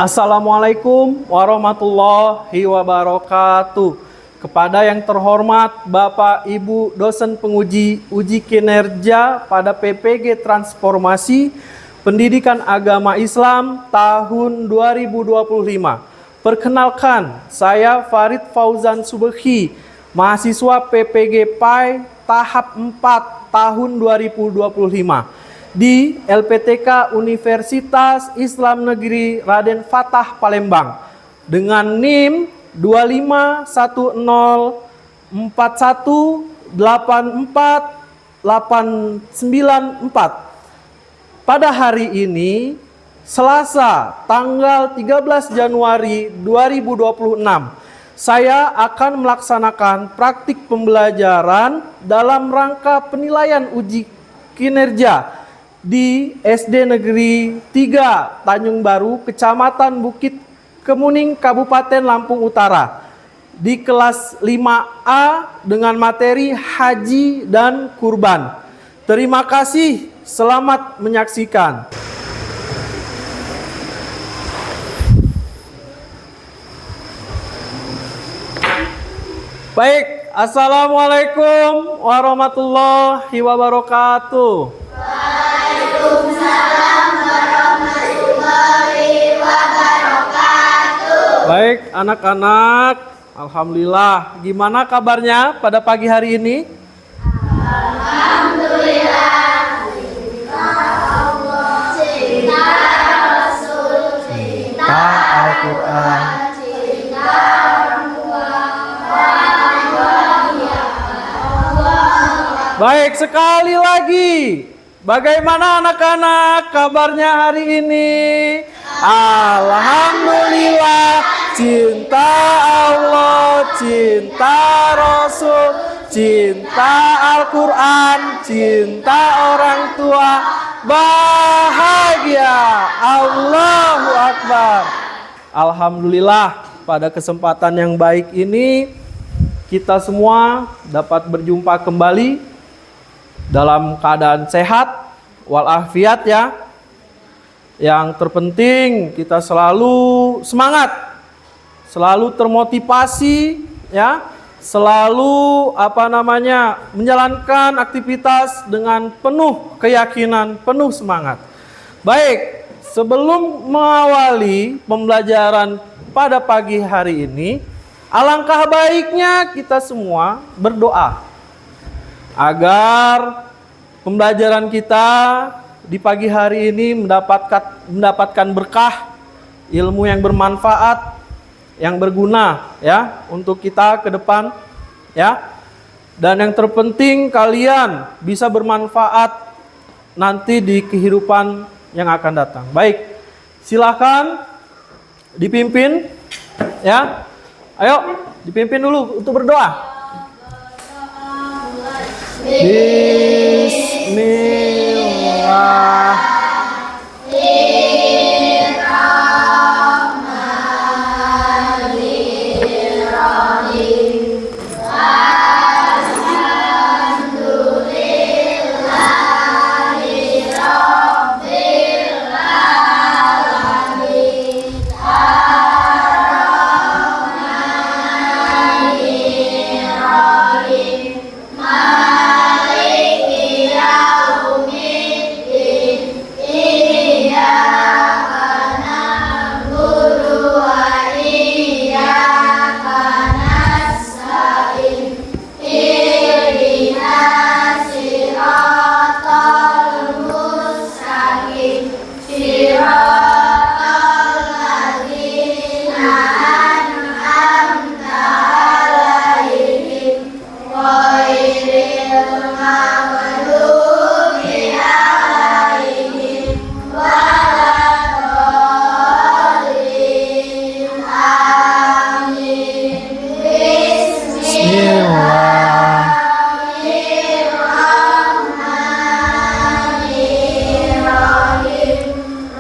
Assalamualaikum warahmatullahi wabarakatuh. Kepada yang terhormat Bapak Ibu dosen penguji uji kinerja pada PPG Transformasi Pendidikan Agama Islam tahun 2025. Perkenalkan, saya Farid Fauzan Subekhi, mahasiswa PPG PAI tahap 4 tahun 2025 di LPTK Universitas Islam Negeri Raden Fatah Palembang dengan NIM 25104848994. Pada hari ini, Selasa, tanggal 13 Januari 2026, saya akan melaksanakan praktik pembelajaran dalam rangka penilaian uji kinerja di SD Negeri 3 Tanjung Baru, Kecamatan Bukit Kemuning, Kabupaten Lampung Utara, di kelas 5A dengan materi haji dan kurban. Terima kasih, selamat menyaksikan. Baik, assalamualaikum warahmatullahi wabarakatuh. Waalaikumsalam warahmatullahi wabarakatuh. Baik, anak-anak, alhamdulillah. Gimana kabarnya pada pagi hari ini? Alhamdulillah. Cinta Allah, cinta Rasul, cinta Al-Quran, cinta orang tua, orang bahagia, Allah. Baik, sekali lagi. Bagaimana anak-anak kabarnya hari ini? Alhamdulillah. Cinta Allah, cinta Rasul, cinta Al-Quran, cinta orang tua, bahagia. Allahu Akbar. Alhamdulillah, pada kesempatan yang baik ini kita semua dapat berjumpa kembali dalam keadaan sehat walafiat ya. Yang terpenting kita selalu semangat, selalu termotivasi ya, selalu menjalankan aktivitas dengan penuh keyakinan, penuh semangat. Baik, sebelum mengawali pembelajaran pada pagi hari ini, alangkah baiknya kita semua berdoa agar pembelajaran kita di pagi hari ini mendapatkan berkah, ilmu yang bermanfaat, yang berguna ya untuk kita ke depan ya. Dan yang terpenting kalian bisa bermanfaat nanti di kehidupan yang akan datang. Baik, silakan dipimpin ya. Ayo dipimpin dulu untuk berdoa. Bismillahirrahmanirrahim. Alhamdulillahi Rabbil alamin. Ar-Rahmanir-Rahim. Maliki yaumiddin. Iyyaka na'budu wa iyyaka nasta'in. Ihdinas siratal mustaqim. Siratal ladzina an'amta 'alaihim ghairil maghdubi 'alaihim waladdallin. Amin. Bismillahirrahmanirrahim.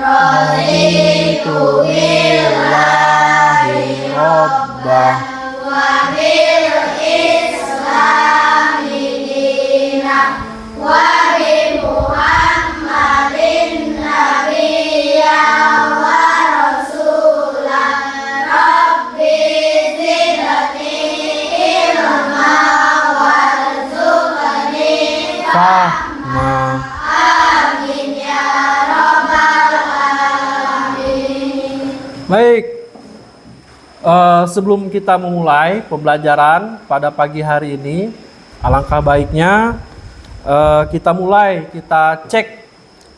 Raditu billahi rabbah wa bil islami dinan wa bi Muhammadin nabiyyan wa rasul. Baik, sebelum kita memulai pembelajaran pada pagi hari ini, alangkah baiknya kita cek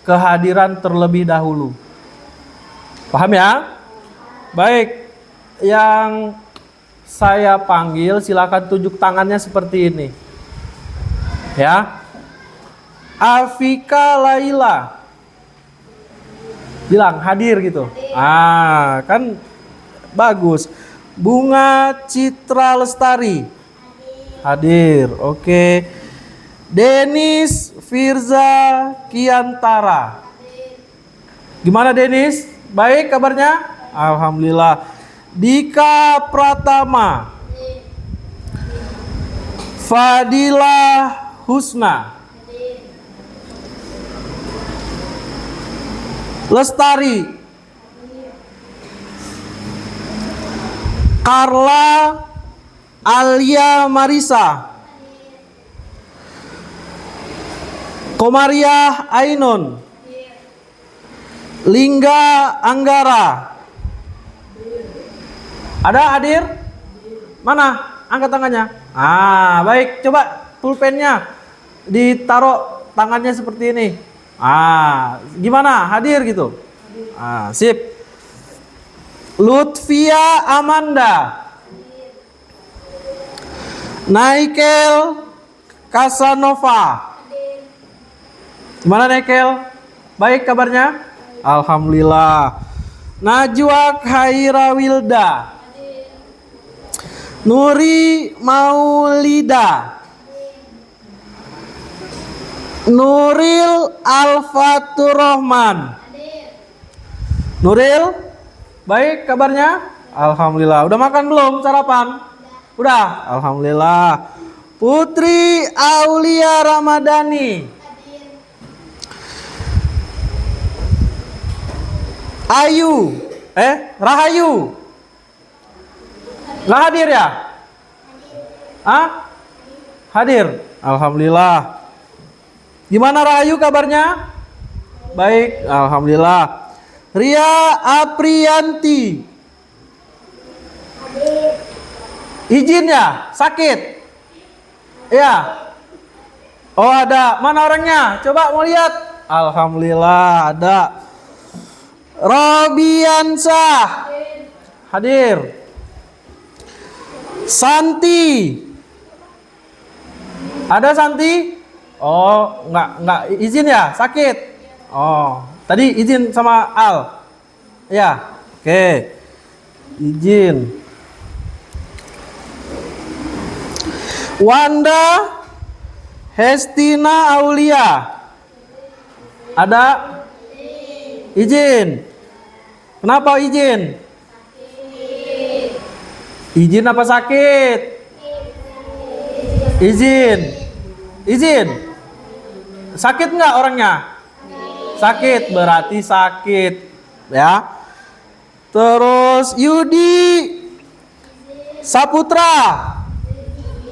kehadiran terlebih dahulu. Paham ya? Baik, yang saya panggil silakan tunjuk tangannya seperti ini. Ya. Afika Laila. Bilang hadir gitu. Kan bagus. Bunga Citra Lestari. Hadir. Oke. Denis Firza Kiantara. Gimana Denis? Baik kabarnya? Alhamdulillah. Dika Pratama. Fadila Husna. Lestari. Carla Alia Marisa. Komariah Ainun. Lingga Anggara. Ada hadir? Mana? Angkat tangannya. Baik, coba pulpennya ditaruh tangannya seperti ini. Gimana? Hadir gitu? Sip. Lutfia Amanda. Naikel Casanova. Gimana Naikel? Baik kabarnya? Alhamdulillah. Najwa Khaira Wilda. Nuri Maulida. Nuril Alfatur Rahman. Nuril, baik kabarnya? Alhamdulillah. Udah makan belum sarapan? Udah? Alhamdulillah. Putri Aulia Ramadhani. Ayu, Rahayu. Nggak hadir ya? Hadir. Alhamdulillah. Gimana Rahayu kabarnya? Baik, alhamdulillah. Ria Aprianti. Izin ya? Sakit? Ya. Oh ada. Mana orangnya? Coba mau lihat. Alhamdulillah ada. Robiansah. Hadir. Santi. Ada Santi? Oh, enggak izin ya? Sakit? Oh, tadi izin sama Al. Ya. Oke. Izin. Wanda Hestina Aulia. Ada? Izin. Kenapa izin? Izin apa sakit? Izin. Sakit nggak orangnya? Sakit, berarti sakit. Ya. Terus Yudi Saputra.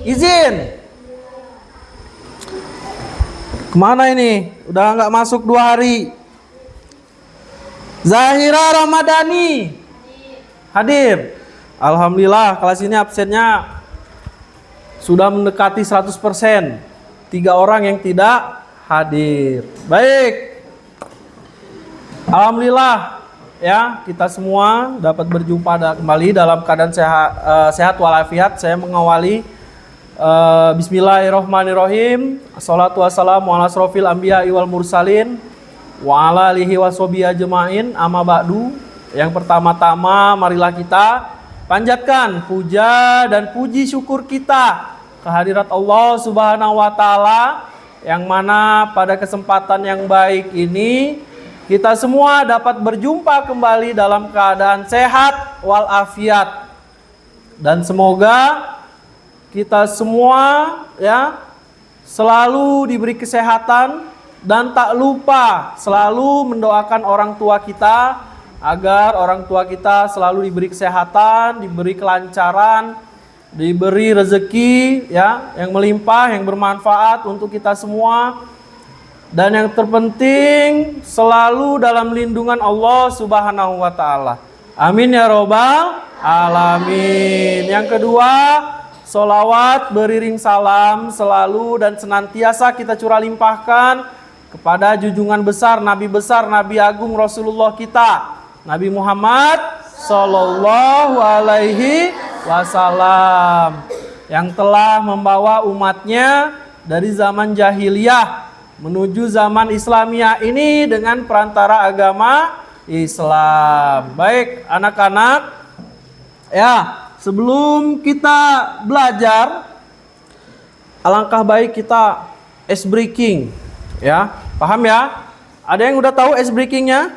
Izin. Kemana ini? Udah nggak masuk 2 hari. Zahira Ramadhani. Hadir. Alhamdulillah kelas ini absennya sudah mendekati 100%. 3 orang yang tidak hadir. Baik. Alhamdulillah ya, kita semua dapat berjumpa kembali dalam keadaan sehat walafiat. Saya mengawali Bismillahirrahmanirrahim. Assalatu wassalamu ala asrofil anbiya wal mursalin wa ala alihi washabihi ajmain. Amma ba'du. Yang pertama-tama marilah kita panjatkan puja dan puji syukur kita kehadirat Allah Subhanahu wa taala, yang mana pada kesempatan yang baik ini kita semua dapat berjumpa kembali dalam keadaan sehat walafiat. Dan semoga kita semua ya selalu diberi kesehatan dan tak lupa selalu mendoakan orang tua kita agar orang tua kita selalu diberi kesehatan, diberi kelancaran, diberi rezeki ya yang melimpah, yang bermanfaat untuk kita semua. Dan yang terpenting selalu dalam lindungan Allah Subhanahu wa taala. Amin ya robbal alamin. Yang kedua, sholawat beriring salam selalu dan senantiasa kita curah limpahkan kepada junjungan besar, Nabi Agung Rasulullah kita, Nabi Muhammad Sallallahu Alaihi Wasallam, yang telah membawa umatnya dari zaman jahiliyah menuju zaman Islamiyah ini dengan perantara agama Islam. Baik anak-anak, ya, sebelum kita belajar, alangkah baik kita ice breaking, ya. Paham ya? Ada yang udah tahu ice breakingnya?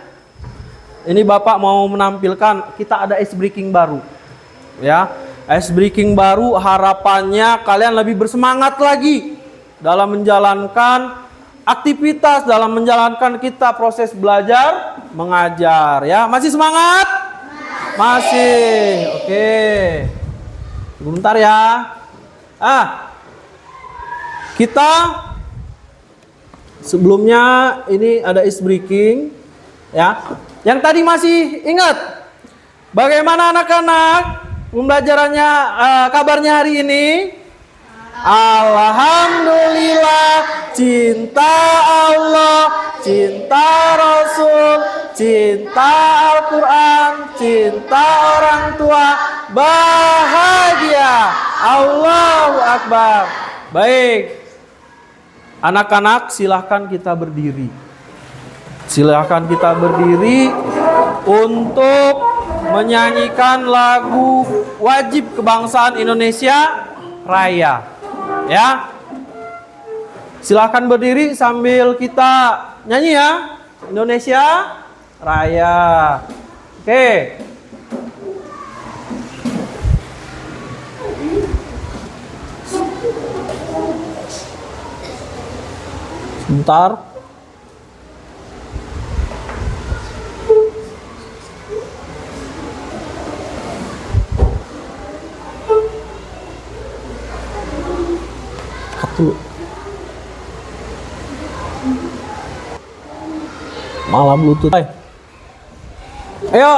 Ini Bapak mau menampilkan, kita ada ice breaking baru, ya. Ice breaking baru, harapannya kalian lebih bersemangat lagi dalam menjalankan aktivitas, dalam menjalankan kita proses belajar mengajar, ya. Masih semangat? Masih. Oke. Sebentar ya. Kita sebelumnya ini ada ice breaking, ya. Yang tadi masih ingat bagaimana anak-anak pembelajarannya, kabarnya hari ini? Alhamdulillah, cinta Allah, cinta Rasul, cinta Al-Quran, cinta orang tua, bahagia. Allahu Akbar. Baik, anak-anak silahkan kita berdiri. Silahkan kita berdiri untuk menyanyikan lagu wajib kebangsaan Indonesia Raya. Ya, silahkan berdiri sambil kita nyanyi ya, Indonesia Raya. Oke. Sebentar. Dulu. Malam Bluetooth. Ayo.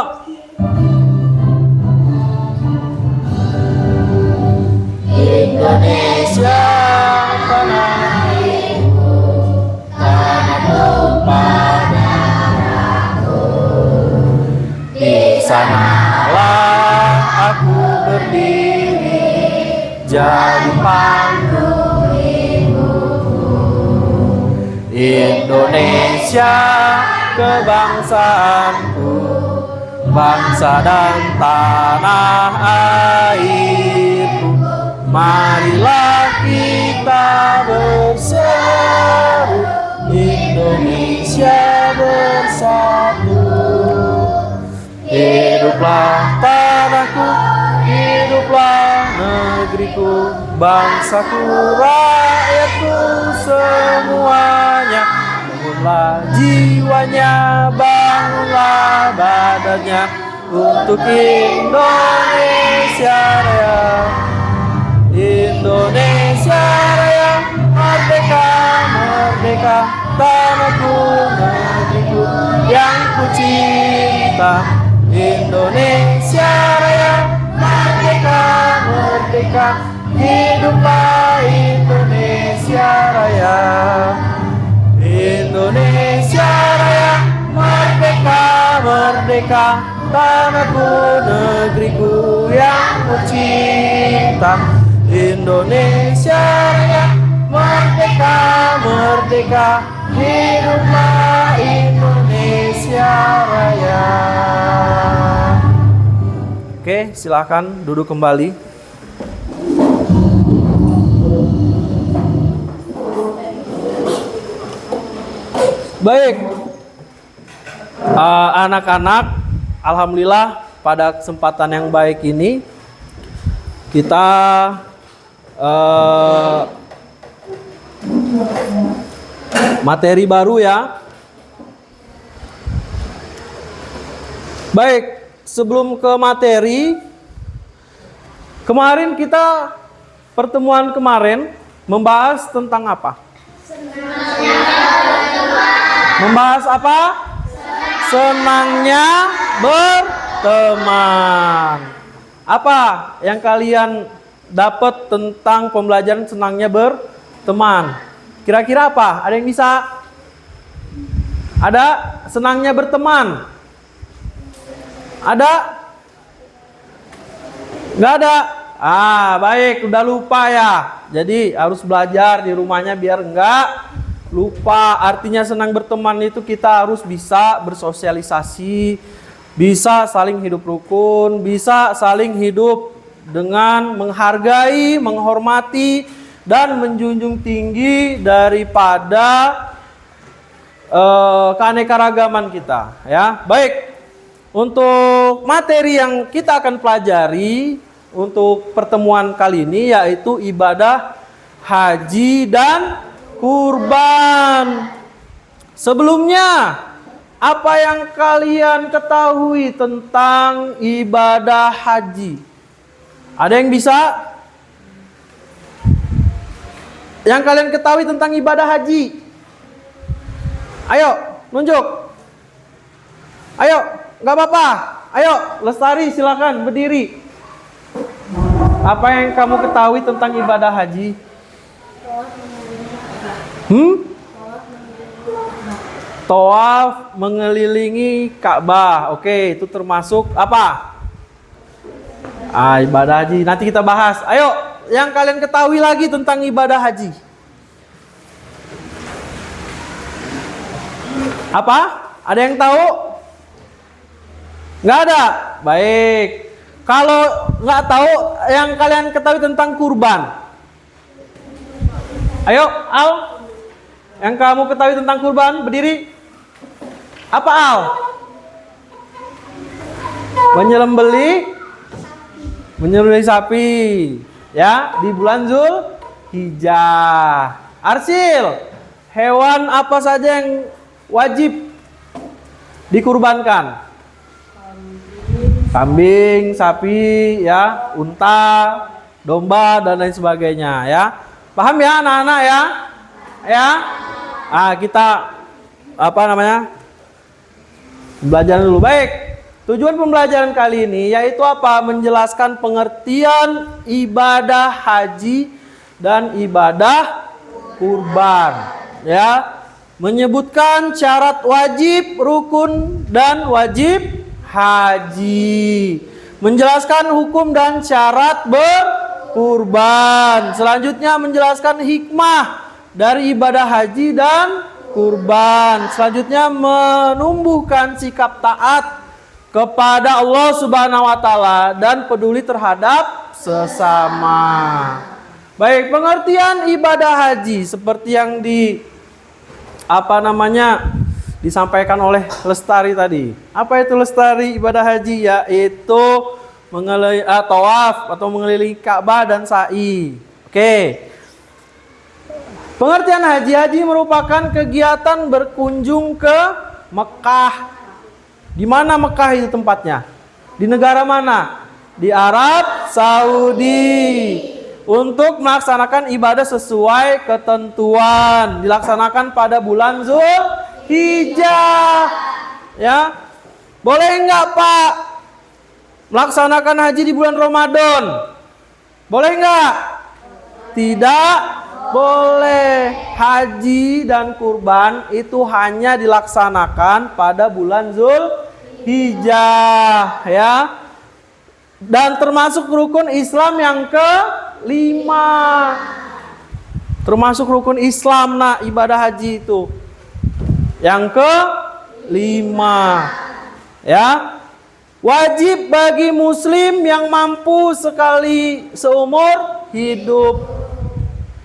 Indonesia tanah airku, tanah tumpah darahku. Di sanalah aku berdiri, jadi pandu Indonesia kebangsaanku, bangsa dan tanah airku. Marilah kita berseru, Indonesia bersatu. Hiduplah tanahku, hiduplah negeriku, bangsaku, rakyatku semuanya. Bangunlah jiwanya, bangunlah badannya untuk Indonesia Raya. Indonesia Raya, merdeka, merdeka, tanahku, negeriku yang ku cinta. Indonesia Raya, merdeka, merdeka, hiduplah Indonesia Raya. Indonesia Raya, merdeka, merdeka, tanahku, negeriku yang ku cinta. Indonesia Raya, merdeka, merdeka, hiduplah Indonesia Raya. Oke, silakan duduk kembali. Baik, anak-anak, alhamdulillah pada kesempatan yang baik ini kita materi baru ya. Baik, sebelum ke materi, kemarin kita pertemuan kemarin membahas tentang apa? Membahas apa? Senangnya berteman. Apa yang kalian dapat tentang pembelajaran senangnya berteman? Kira-kira apa? Ada yang bisa? Ada senangnya berteman? Ada? Nggak ada? Baik, udah lupa ya. Jadi harus belajar di rumahnya biar nggak lupa. Artinya senang berteman itu kita harus bisa bersosialisasi, bisa saling hidup rukun, bisa saling hidup dengan menghargai, menghormati, dan menjunjung tinggi daripada keanekaragaman kita. Ya, baik. Untuk materi yang kita akan pelajari untuk pertemuan kali ini yaitu ibadah haji dan kurban. Sebelumnya, apa yang kalian ketahui tentang ibadah haji? Ada yang bisa? Yang kalian ketahui tentang ibadah haji? Ayo, nunjuk. Ayo, nggak apa-apa. Ayo, Lestari silakan berdiri. Apa yang kamu ketahui tentang ibadah haji? Tawaf mengelilingi Ka'bah. Oke, itu termasuk apa? Ibadah haji. Nanti kita bahas. Ayo, yang kalian ketahui lagi tentang ibadah haji. Apa? Ada yang tahu? Nggak ada? Baik. Kalau nggak tahu, yang kalian ketahui tentang kurban. Ayo, Al. Yang kamu ketahui tentang kurban, berdiri. Apa, Al? Menyembelih sapi. Ya, di bulan Zulhijjah. Arsil, hewan apa saja yang wajib dikurbankan? Kambing, sapi, ya, unta, domba, dan lain sebagainya, ya. Paham ya, anak-anak ya? Ya. Kita belajar dulu. Baik. Tujuan pembelajaran kali ini yaitu apa? Menjelaskan pengertian ibadah haji dan ibadah kurban, ya. Menyebutkan syarat wajib, rukun, dan wajib haji. Menjelaskan hukum dan syarat berkurban. Selanjutnya menjelaskan hikmah dari ibadah haji dan kurban. Selanjutnya menumbuhkan sikap taat kepada Allah Subhanahu wa taala dan peduli terhadap sesama. Baik, pengertian ibadah haji seperti yang disampaikan oleh Lestari tadi. Apa itu Lestari ibadah haji? Yaitu tawaf atau mengelilingi Ka'bah dan sa'i. Oke. Pengertian haji merupakan kegiatan berkunjung ke Mekah. Di mana Mekah itu tempatnya? Di negara mana? Di Arab Saudi. Untuk melaksanakan ibadah sesuai ketentuan. Dilaksanakan pada bulan Zulhijjah. Ya. Boleh enggak, Pak, melaksanakan haji di bulan Ramadan? Boleh enggak? Tidak boleh. Haji dan kurban itu hanya dilaksanakan pada bulan Zulhijjah, ya. Dan termasuk rukun Islam yang ke-5. Termasuk rukun Islam, ibadah haji itu. Yang ke-5. Ya. Wajib bagi muslim yang mampu sekali seumur hidup.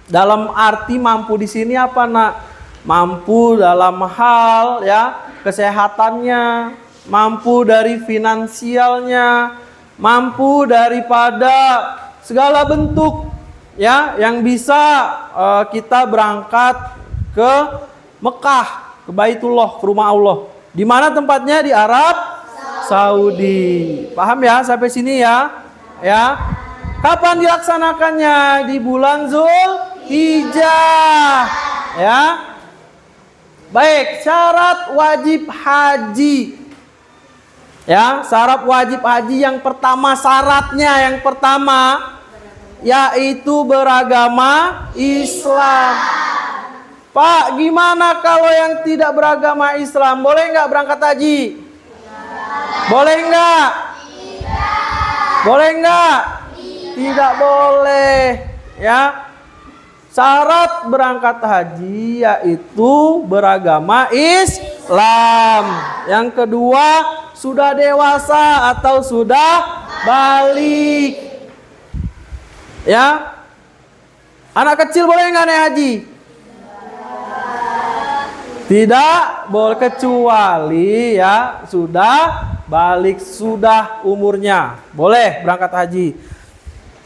Dalam arti mampu di sini apa, Nak? Mampu dalam hal kesehatannya, mampu dari finansialnya, mampu daripada segala bentuk yang bisa kita berangkat ke Mekah, ke Baitullah, ke rumah Allah. Di mana tempatnya? Di Arab Saudi. Paham ya sampai sini ya? Ya. Kapan dilaksanakannya? Di bulan Zulhijjah. Ya. Baik, syarat wajib haji. Ya, syarat wajib haji yang pertama, syaratnya yang pertama yaitu beragama Islam. Pak, gimana kalau yang tidak beragama Islam? Boleh nggak berangkat haji? Boleh nggak? Boleh nggak? Tidak boleh. Ya, syarat berangkat haji yaitu beragama Islam. Yang kedua, sudah dewasa atau sudah balik. Ya, anak kecil boleh nggak naik haji? Tidak boleh, kecuali ya sudah balik, sudah umurnya, boleh berangkat haji.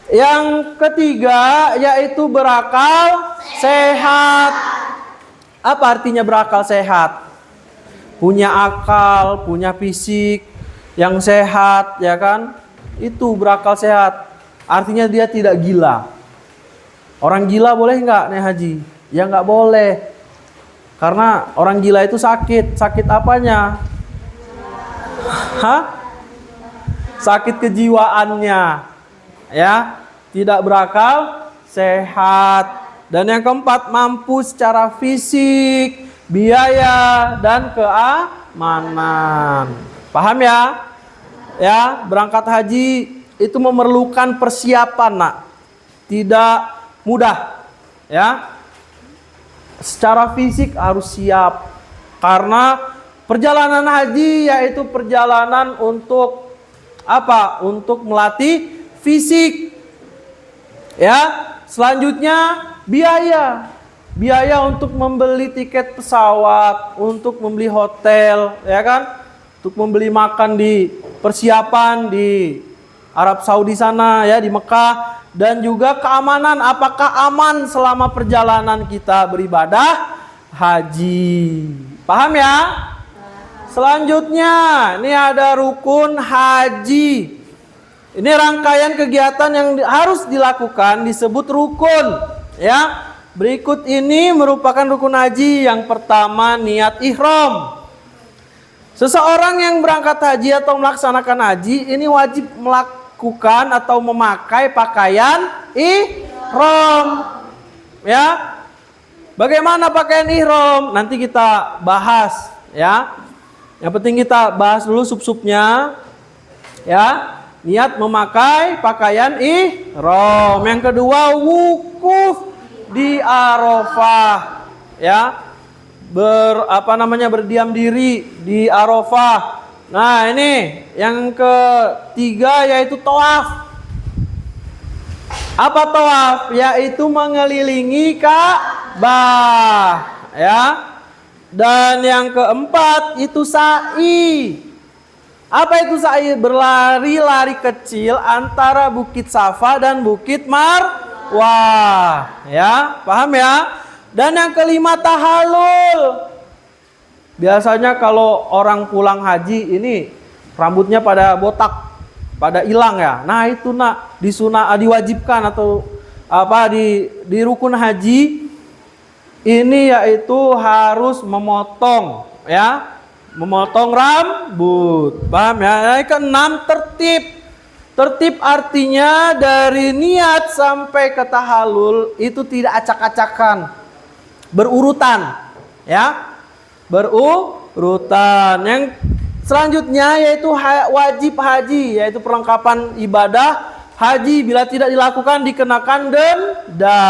Yang ketiga yaitu berakal sehat. Apa artinya berakal sehat? Punya akal, punya fisik yang sehat, ya kan? Itu berakal sehat. Artinya dia tidak gila. Orang gila boleh nggak naik haji? Ya nggak boleh. Karena orang gila itu sakit. Sakit apanya? Hah? Sakit kejiwaannya. Ya, tidak berakal sehat. Dan yang keempat, mampu secara fisik, biaya, dan keamanan. Paham ya? Ya, berangkat haji itu memerlukan persiapan, nak. Tidak mudah. Ya. Secara fisik harus siap. Karena perjalanan haji yaitu perjalanan untuk apa? Untuk melatih fisik. Ya, selanjutnya biaya. Biaya untuk membeli tiket pesawat, untuk membeli hotel, ya kan? Untuk membeli makan di persiapan di Arab Saudi sana, ya, di Mekah. Dan juga keamanan, apakah aman selama perjalanan kita beribadah haji. Paham ya? Selanjutnya, ini ada rukun haji. Ini rangkaian kegiatan yang harus dilakukan disebut rukun. Ya, berikut ini merupakan rukun haji. Yang pertama, niat ihram. Seseorang yang berangkat haji atau melaksanakan haji ini wajib melakukan atau memakai pakaian ihram. Ya. Bagaimana pakaian ihram? Nanti kita bahas, ya. Yang penting kita bahas dulu sub-subnya. Ya. Niat memakai pakaian ihram. Yang kedua, wukuf di Arafah. Ya. Berdiam diri di Arafah. Nah, ini yang ketiga yaitu tawaf. Apa tawaf? Yaitu mengelilingi Ka'bah, ya. Dan yang keempat itu sa'i. Apa itu sa'i? Berlari-lari kecil antara Bukit Safa dan Bukit Marwah, ya. Paham ya? Dan yang kelima tahallul. Biasanya kalau orang pulang haji ini rambutnya pada botak, pada hilang ya. Nah, itu nak diwajibkan atau apa di rukun haji ini yaitu harus memotong, ya. Memotong rambut. Paham ya? Yang keenam, tertib. Tertib artinya dari niat sampai ke tahallul itu tidak acak-acakan. Berurutan, ya. Berurutan. Yang selanjutnya yaitu wajib haji, yaitu perlengkapan ibadah haji. Bila tidak dilakukan dikenakan denda,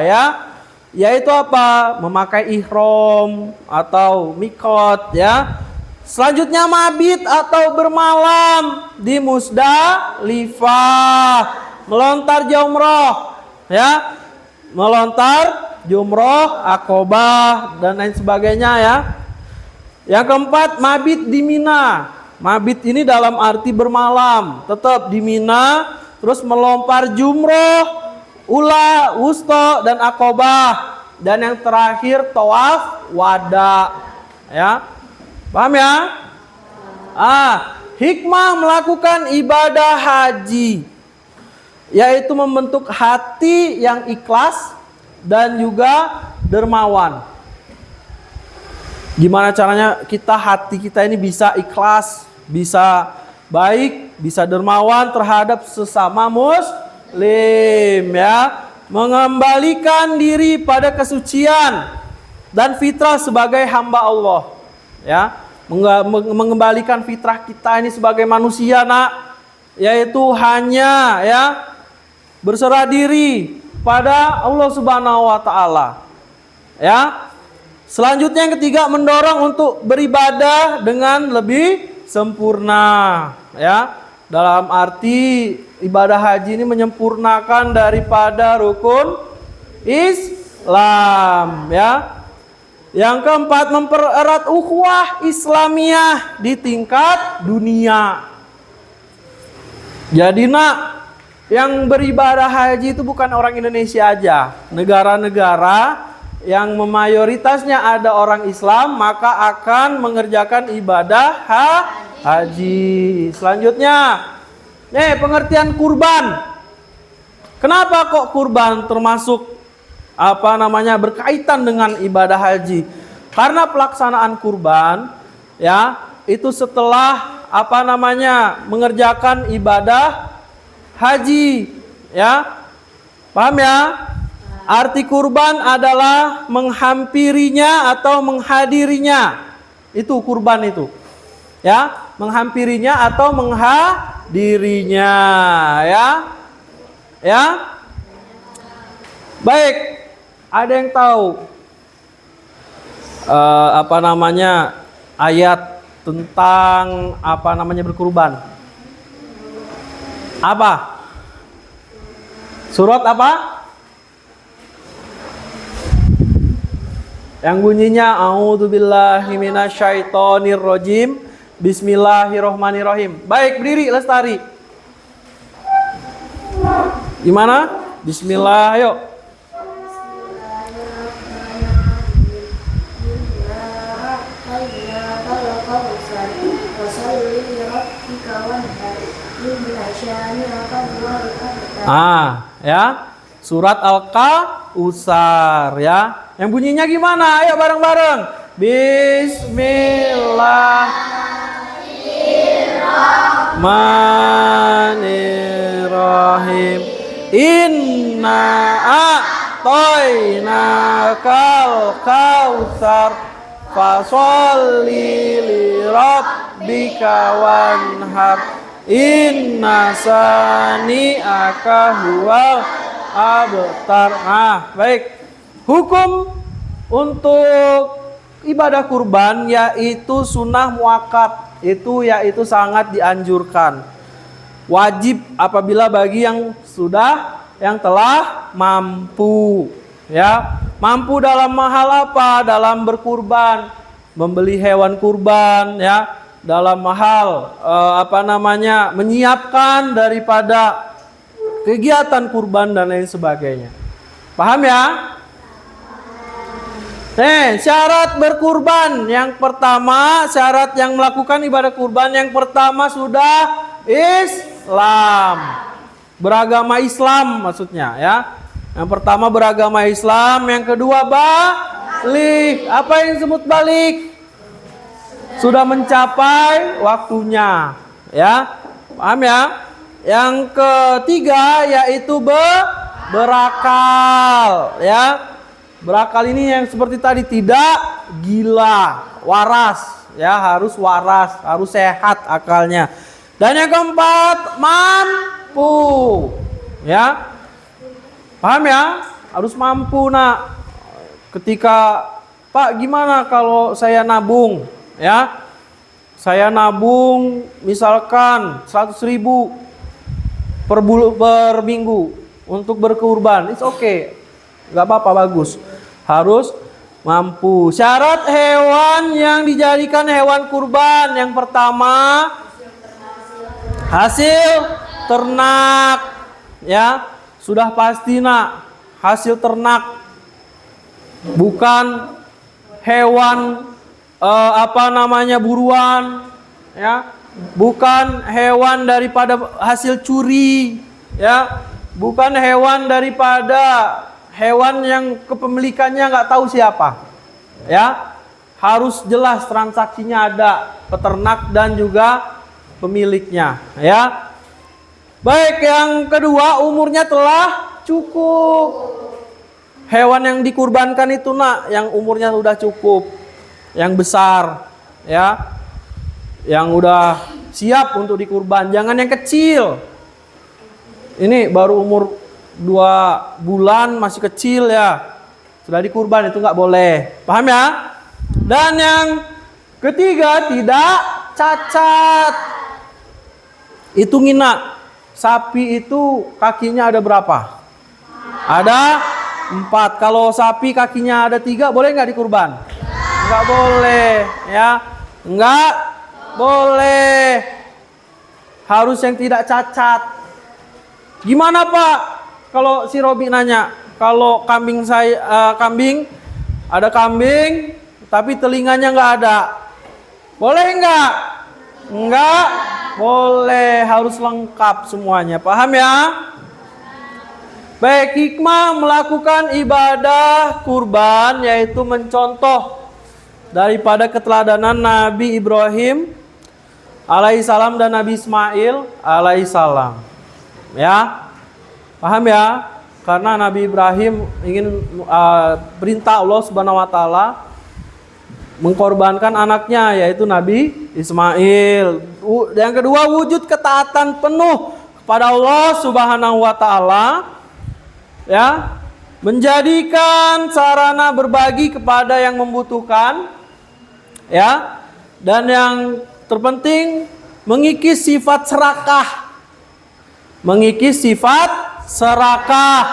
ya. Yaitu apa? Memakai ihram atau mikot, ya. Selanjutnya mabit atau bermalam di Musdalifah, melontar jumroh, ya. Melontar jumroh, akobah, dan lain sebagainya, ya. Yang keempat, mabit di Mina. Mabit ini dalam arti bermalam, tetap di Mina, terus melontar jumroh, ula, wusto, dan akobah. Dan yang terakhir, tawaf wada, ya. Paham ya? Hikmah melakukan ibadah haji yaitu membentuk hati yang ikhlas dan juga dermawan. Gimana caranya hati kita ini bisa ikhlas, bisa baik, bisa dermawan terhadap sesama muslim, ya, mengembalikan diri pada kesucian dan fitrah sebagai hamba Allah, ya, mengembalikan fitrah kita ini sebagai manusia, nak, yaitu hanya, ya, berserah diri pada Allah Subhanahu wa taala. Ya. Selanjutnya yang ketiga, mendorong untuk beribadah dengan lebih sempurna, ya. Dalam arti ibadah haji ini menyempurnakan daripada rukun Islam, ya. Yang keempat, mempererat ukhuwah Islamiyah di tingkat dunia. Jadi, nak, yang beribadah haji itu bukan orang Indonesia aja. Negara-negara yang mayoritasnya ada orang Islam maka akan mengerjakan ibadah haji. Selanjutnya, pengertian kurban. Kenapa kok kurban termasuk berkaitan dengan ibadah haji? Karena pelaksanaan kurban, ya, itu setelah mengerjakan ibadah haji, ya. Paham, ya? Arti kurban adalah menghampirinya atau menghadirinya. Itu kurban itu. Ya, menghampirinya atau menghadirinya, ya. Ya. Baik. Ada yang tahu ayat tentang berkurban? Apa? Surat apa? Yang bunyinya a'udzubillahi minasyaitonirrajim, bismillahirrohmanirrohim. Baik, berdiri, Lestari. Gimana? Bismillah, yuk. Ya. Surat Al-Kautsar, ya. Yang bunyinya gimana? Ayo bareng-bareng. Bismillahirrahmanirrahim. Inna a'tainakal kautsar fasholli lirabbika wanhar. Inna sani'aka huwal abtar. Baik. Hukum untuk ibadah kurban yaitu sunnah muakkad, yaitu sangat dianjurkan. Wajib apabila bagi yang telah mampu, ya. Mampu dalam hal apa? Dalam berkurban, membeli hewan kurban, ya. Dalam hal menyiapkan daripada kegiatan kurban dan lain sebagainya. Paham, ya? Syarat berkurban yang pertama, syarat yang melakukan ibadah kurban yang pertama sudah Islam. Beragama Islam maksudnya, ya. Yang pertama beragama Islam, yang kedua balik. Apa yang disebut balik? Sudah mencapai waktunya, ya. Paham, ya? Yang ketiga yaitu berakal, ya. Berakal ini yang seperti tadi, tidak gila, waras, ya, harus waras, harus sehat akalnya. Dan yang keempat, mampu, ya. Paham, ya? Harus mampu, nak. Ketika, Pak, gimana kalau saya nabung, ya? Saya nabung misalkan 100.000 per minggu untuk berkurban, it's okay. Gak apa-apa, bagus. Harus mampu. Syarat hewan yang dijadikan hewan kurban yang pertama, hasil ternak, ya. Sudah pasti, nak, hasil ternak, bukan hewan buruan, ya. Bukan hewan daripada hasil curi, ya. Bukan hewan daripada hewan yang kepemilikannya nggak tahu siapa, ya. Harus jelas transaksinya ada, peternak dan juga pemiliknya, ya. Baik, yang kedua, umurnya telah cukup. Hewan yang dikurbankan itu nak, yang umurnya sudah cukup, yang besar, ya, yang udah siap untuk dikurban. Jangan yang kecil. Ini baru umur 2 bulan, masih kecil ya, sudah dikurban, itu nggak boleh. Paham ya? Dan yang ketiga, tidak cacat. Hitungin nak, sapi itu kakinya ada berapa? Ada 4. Kalau sapi kakinya ada 3, boleh nggak dikurban? Nggak boleh, ya. Nggak boleh. Harus yang tidak cacat. Gimana Pak? Kalau si Robi nanya, kalau kambing ada kambing, tapi telinganya nggak ada, boleh nggak? Nggak boleh. Harus lengkap semuanya. Paham ya? Baik, hikmah melakukan ibadah kurban yaitu mencontoh daripada keteladanan Nabi Ibrahim alaihissalam dan Nabi Ismail alaihissalam. Ya, paham ya? Karena Nabi Ibrahim ingin perintah Allah Subhanahu wa taala mengkorbankan anaknya yaitu Nabi Ismail. Yang kedua, wujud ketaatan penuh kepada Allah Subhanahu wa taala. Ya, menjadikan sarana berbagi kepada yang membutuhkan, ya, dan yang terpenting mengikis sifat serakah,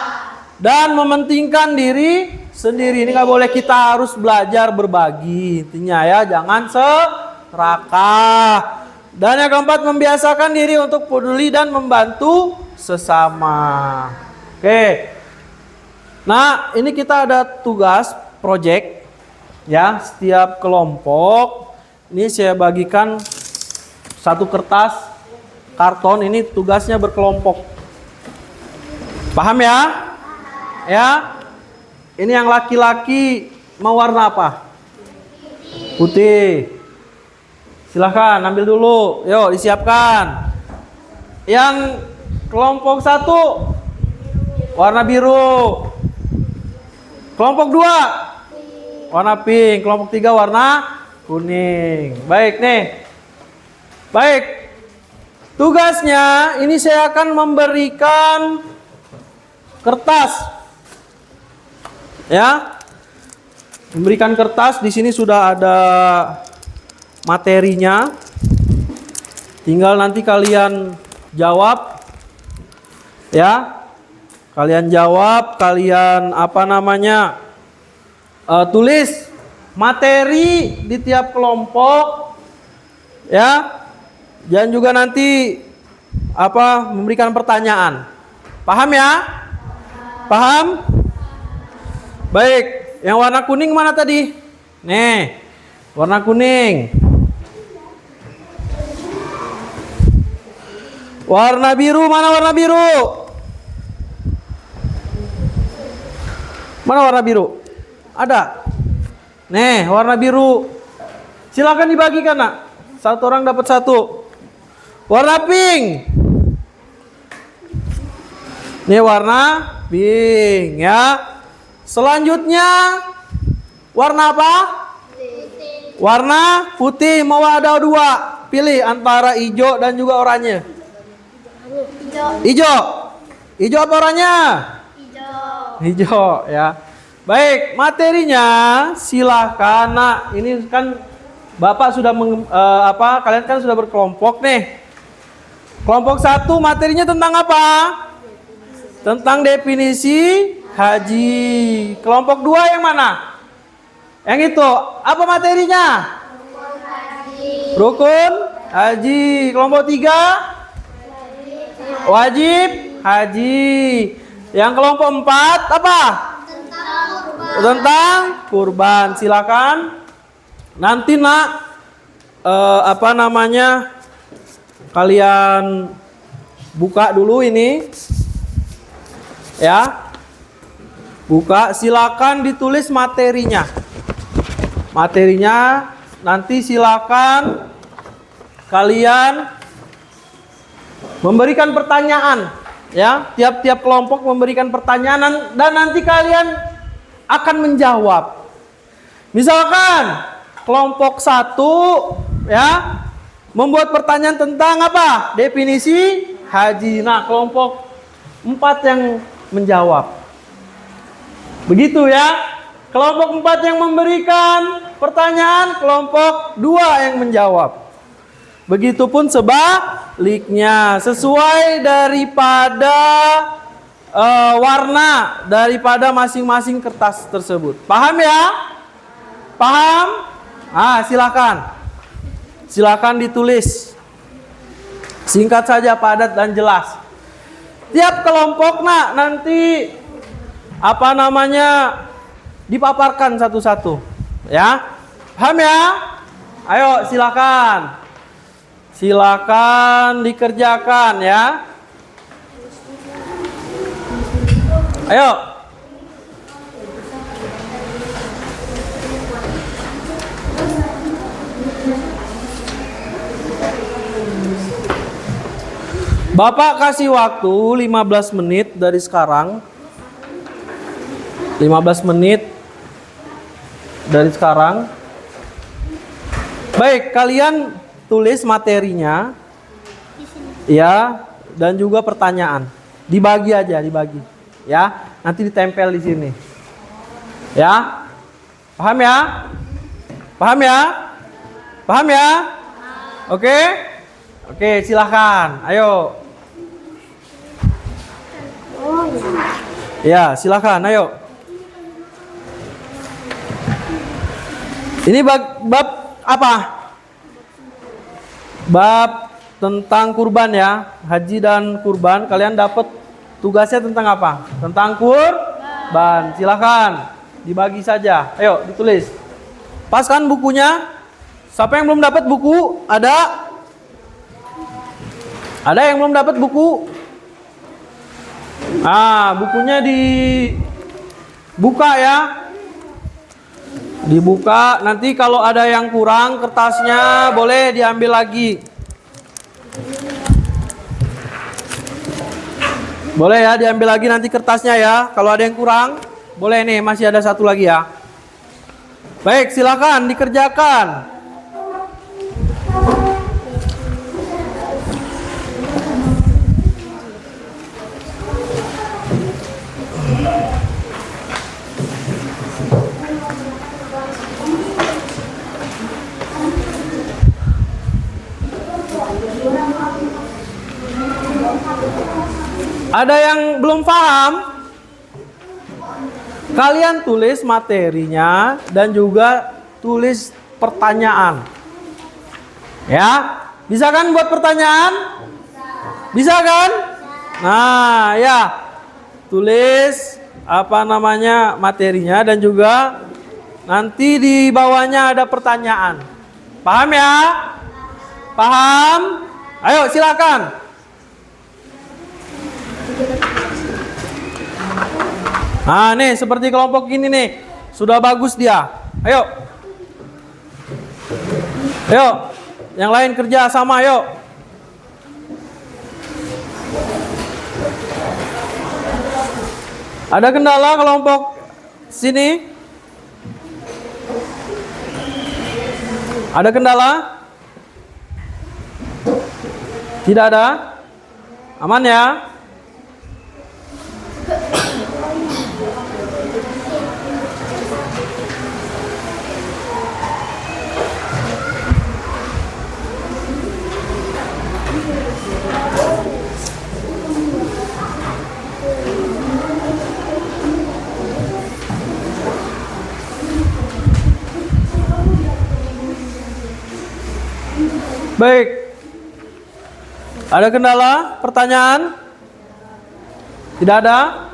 dan mementingkan diri sendiri. Ini nggak boleh, kita harus belajar berbagi, intinya ya, jangan serakah. Dan yang keempat, membiasakan diri untuk peduli dan membantu sesama. Oke. Nah, ini kita ada tugas project ya, setiap kelompok ini saya bagikan satu kertas karton, ini tugasnya berkelompok. Paham ya? Ya. Ini yang laki-laki mau warna apa? Putih. Silahkan ambil dulu. Yuk, disiapkan. Yang kelompok 1 warna biru. Kelompok 2 warna pink, kelompok 3 warna kuning. Baik nih. Baik. Tugasnya ini saya akan memberikan kertas. Ya. Memberikan kertas, di sini sudah ada materinya. Tinggal nanti kalian jawab. Ya. Kalian jawab, kalian tulis materi di tiap kelompok, ya, dan juga nanti memberikan pertanyaan. Paham ya? Paham? Baik, yang warna kuning mana tadi? Nih, warna kuning. Warna biru mana? Warna biru. Mana warna biru? Ada. Nih, warna biru. Silakan dibagikan, nak. Satu orang dapat 1. Warna pink. Nih warna pink, ya. Selanjutnya warna apa? Putih. Warna putih. Mau ada 2. Pilih antara hijau dan juga oranye. Hijau. Hijau apa oranye? Hijau ya. Baik, materinya silahkan. Nah, ini kan Bapak sudah kalian kan sudah berkelompok nih. Kelompok 1 materinya tentang apa? Tentang definisi haji. Kelompok 2 yang mana? Yang itu. Apa materinya? Rukun haji. Kelompok 3 wajib haji. Yang kelompok 4 apa? Tentang kurban. Silakan. Nanti nak kalian buka dulu ini. Ya. Buka, silakan ditulis materinya. Materinya nanti silakan kalian memberikan pertanyaan, ya. Tiap-tiap kelompok memberikan pertanyaan dan nanti kalian akan menjawab. Misalkan kelompok 1 ya membuat pertanyaan tentang apa? Definisi haji. Nah, kelompok 4 yang menjawab. Begitu ya. Kelompok 4 yang memberikan pertanyaan, kelompok 2 yang menjawab. Begitupun sebaliknya, sesuai daripada warna daripada masing-masing kertas tersebut. Paham ya? Paham? Silakan. Silakan ditulis. Singkat saja, padat dan jelas. Tiap kelompok nanti dipaparkan satu-satu. Ya? Paham ya? Ayo silakan. Silakan dikerjakan ya. Ayo. Bapak kasih waktu 15 menit dari sekarang. 15 menit dari sekarang. Baik, kalian tulis materinya, ya, dan juga pertanyaan. Dibagi aja, dibagi, ya. Nanti ditempel di sini, ya. Paham ya? Paham ya? Paham ya? Oke, oke, silahkan. Ayo. Ya, silahkan. Ayo. Ini bab apa? Bab tentang kurban ya, haji dan kurban. Kalian dapat tugasnya tentang apa? Tentang kurban. Silakan dibagi saja. Ayo ditulis. Paskan bukunya. Siapa yang belum dapat buku? Ada? Ada yang belum dapat buku? Bukunya dibuka ya. Dibuka, nanti kalau ada yang kurang kertasnya boleh diambil lagi. Boleh ya, diambil lagi nanti kertasnya ya. Kalau ada yang kurang, boleh nih, masih ada satu lagi ya. Baik, silakan dikerjakan. Ada yang belum paham? Kalian tulis materinya dan juga tulis pertanyaan. Ya, bisa kan buat pertanyaan? Bisa kan? Nah, ya. Tulis materinya dan juga nanti di bawahnya ada pertanyaan. Paham ya? Paham? Ayo silakan. Nih seperti kelompok ini nih. Sudah bagus dia. Ayo. Ayo. Yang lain kerja sama, ayo. Ada kendala kelompok sini? Ada kendala? Tidak ada? Aman ya? Baik. Ada kendala? Pertanyaan? Tidak ada?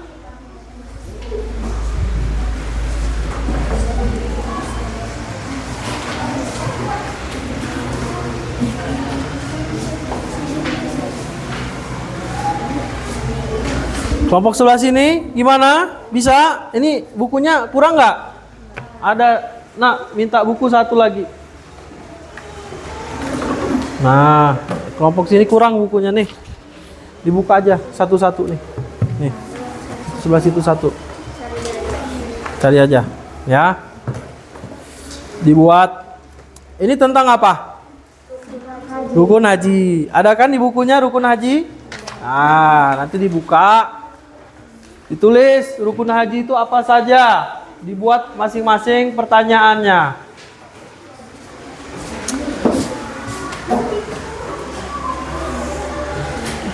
Kelompok sebelah sini gimana? Bisa? Ini bukunya kurang nggak? Ada, minta buku satu lagi. Nah, kelompok sini kurang bukunya nih. Dibuka aja satu-satu nih. Nih. Sebelah situ satu. Cari aja, ya. Dibuat. Ini tentang apa? Rukun haji. Ada kan di bukunya rukun haji? Nah, nanti dibuka. Ditulis rukun haji itu apa saja. Dibuat masing-masing pertanyaannya.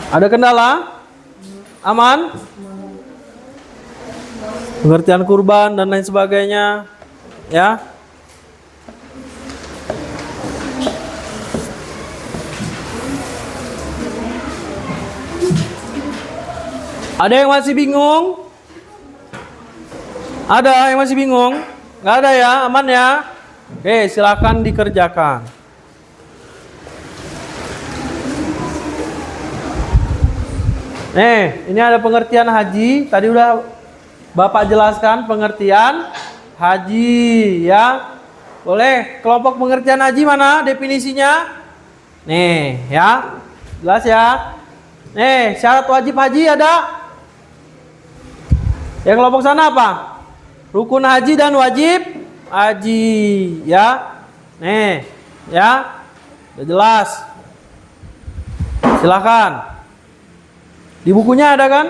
Ada kendala? Aman? Pengertian kurban dan lain sebagainya, ya. Ada yang masih bingung? Ada yang masih bingung? Nggak ada ya? Aman ya? Oke, silakan dikerjakan. Ini ada pengertian haji. Tadi udah Bapak jelaskan pengertian haji, ya. Boleh, kelompok pengertian haji mana definisinya? Nih, ya. Jelas ya? Nih, syarat wajib haji ada? Yang kelompok sana apa? Rukun haji dan wajib haji, ya. Nih, ya. Udah jelas. Silakan. Di bukunya ada kan?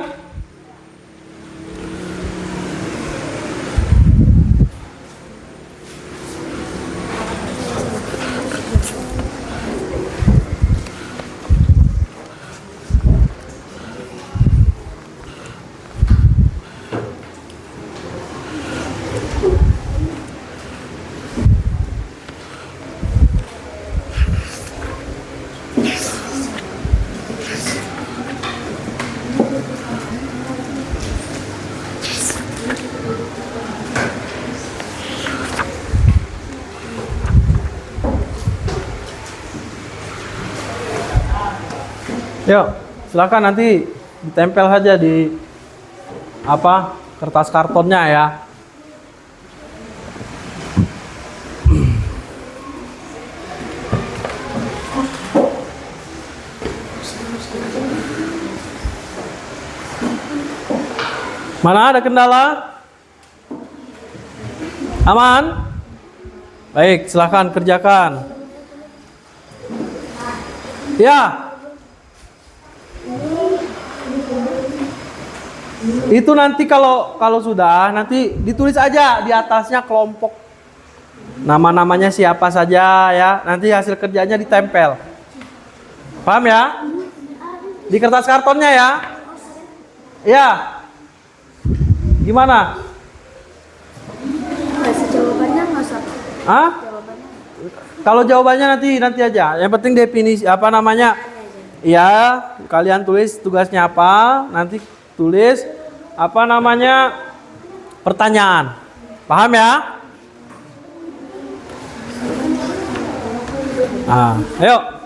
Yuk, silakan nanti ditempel saja di apa kertas kartonnya ya. Mana ada kendala? Aman? Baik, silakan kerjakan. Ya. Itu nanti kalau sudah nanti ditulis aja di atasnya kelompok nama-namanya siapa saja ya. Nanti hasil kerjanya ditempel. Paham ya? Di kertas kartonnya ya. Ya. Gimana? Jawabannya nggak usah. Hah? Kalau jawabannya nanti aja. Yang penting definisi apa namanya? Iya, kalian tulis tugasnya apa, nanti tulis apa namanya pertanyaan. Paham ya? Ayo.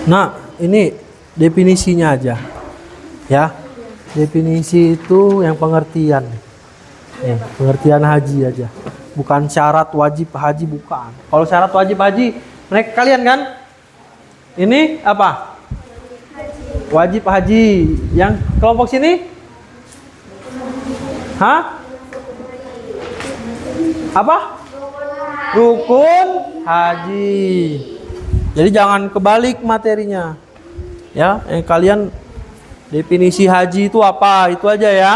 Nah, ini definisinya aja. Ya. Definisi itu yang pengertian. Pengertian haji aja. Bukan syarat wajib haji, bukan. Kalau syarat wajib haji, mereka kalian kan? Ini apa? Wajib haji. Yang kelompok sini? Hah? Apa? Rukun haji. Jadi jangan kebalik materinya. Ya, kalian definisi haji itu apa? Itu aja ya.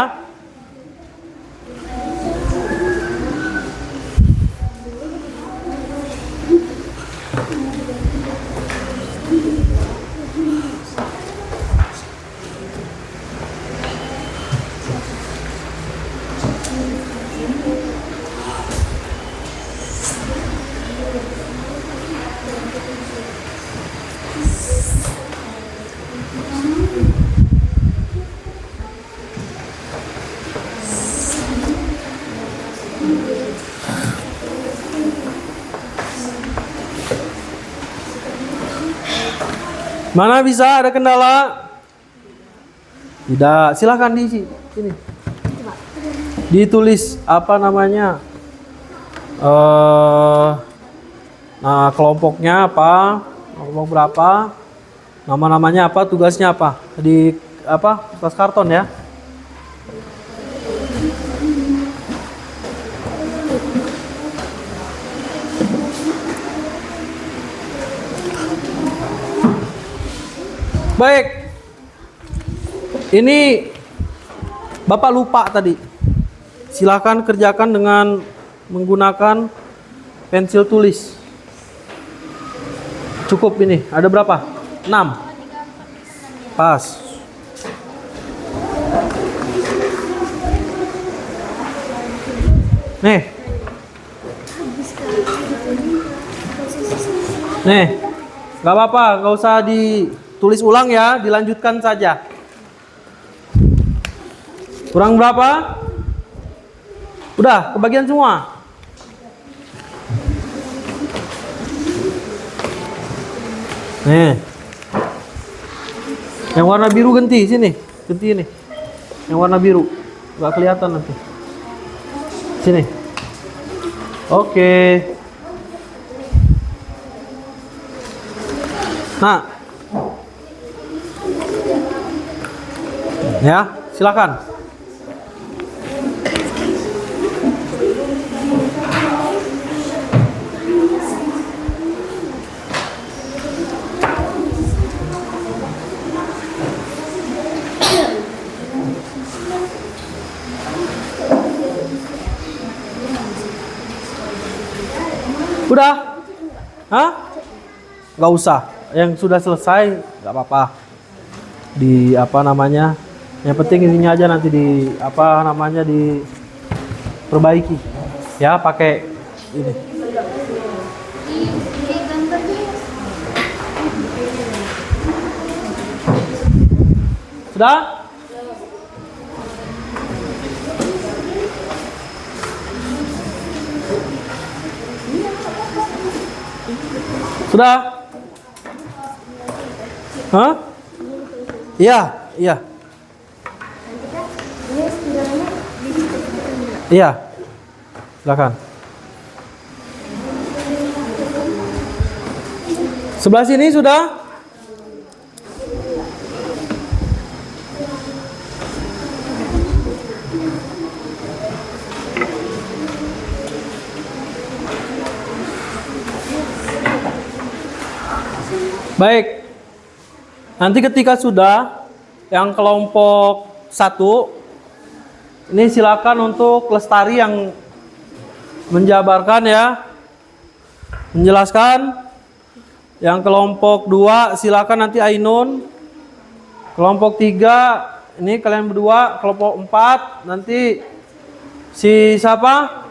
Mana bisa ada kendala? Tidak, silahkan diisi sini. Ditulis apa namanya? Nah, kelompoknya apa? Kelompok berapa? Nama-namanya apa? Tugasnya apa? Di apa? Kertas karton ya. Baik, ini Bapak lupa tadi. Silakan kerjakan dengan menggunakan pensil tulis. Cukup ini. Ada berapa? 6. Pas. Nih. Nih. Gak apa-apa, gak usah ditulis ulang ya, dilanjutkan saja. Kurang berapa? Udah, kebagian semua. Nih. Yang warna biru ganti sini, ganti ini. Yang warna biru, nggak kelihatan nanti. Sini. Oke. Nah. Ya, silakan. Udah? Hah? Gak usah. Yang sudah selesai gak apa-apa. Di apa namanya? Yang penting ininya aja nanti di apa namanya diperbaiki. Ya, pakai ini. Sudah? Sudah? Hah? Iya, iya. Iya. Silakan. Sebelah sini sudah? Baik. Nanti ketika sudah yang kelompok 1 ini silakan untuk Lestari yang menjabarkan ya. Menjelaskan. Yang kelompok 2 silakan nanti Ainun. Kelompok 3 ini kalian berdua, kelompok 4 nanti si siapa?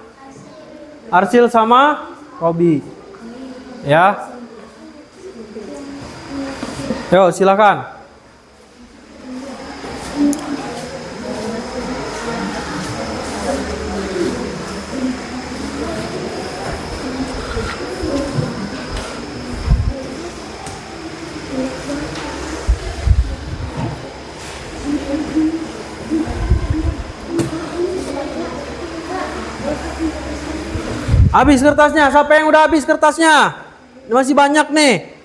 Arsil sama Robi. Ya. Yo, silakan. Habis kertasnya. Siapa yang udah habis kertasnya? Masih banyak nih.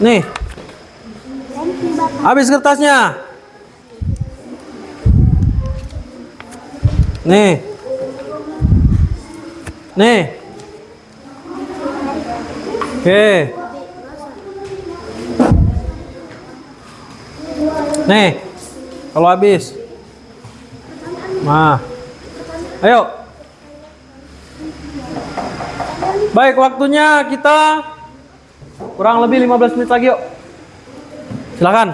Nih. Habis kertasnya. Nih. Nih. Oke. Nih. Kalau habis. Nah. Ayo. Baik, waktunya kita kurang lebih 15 menit lagi yuk. Silakan.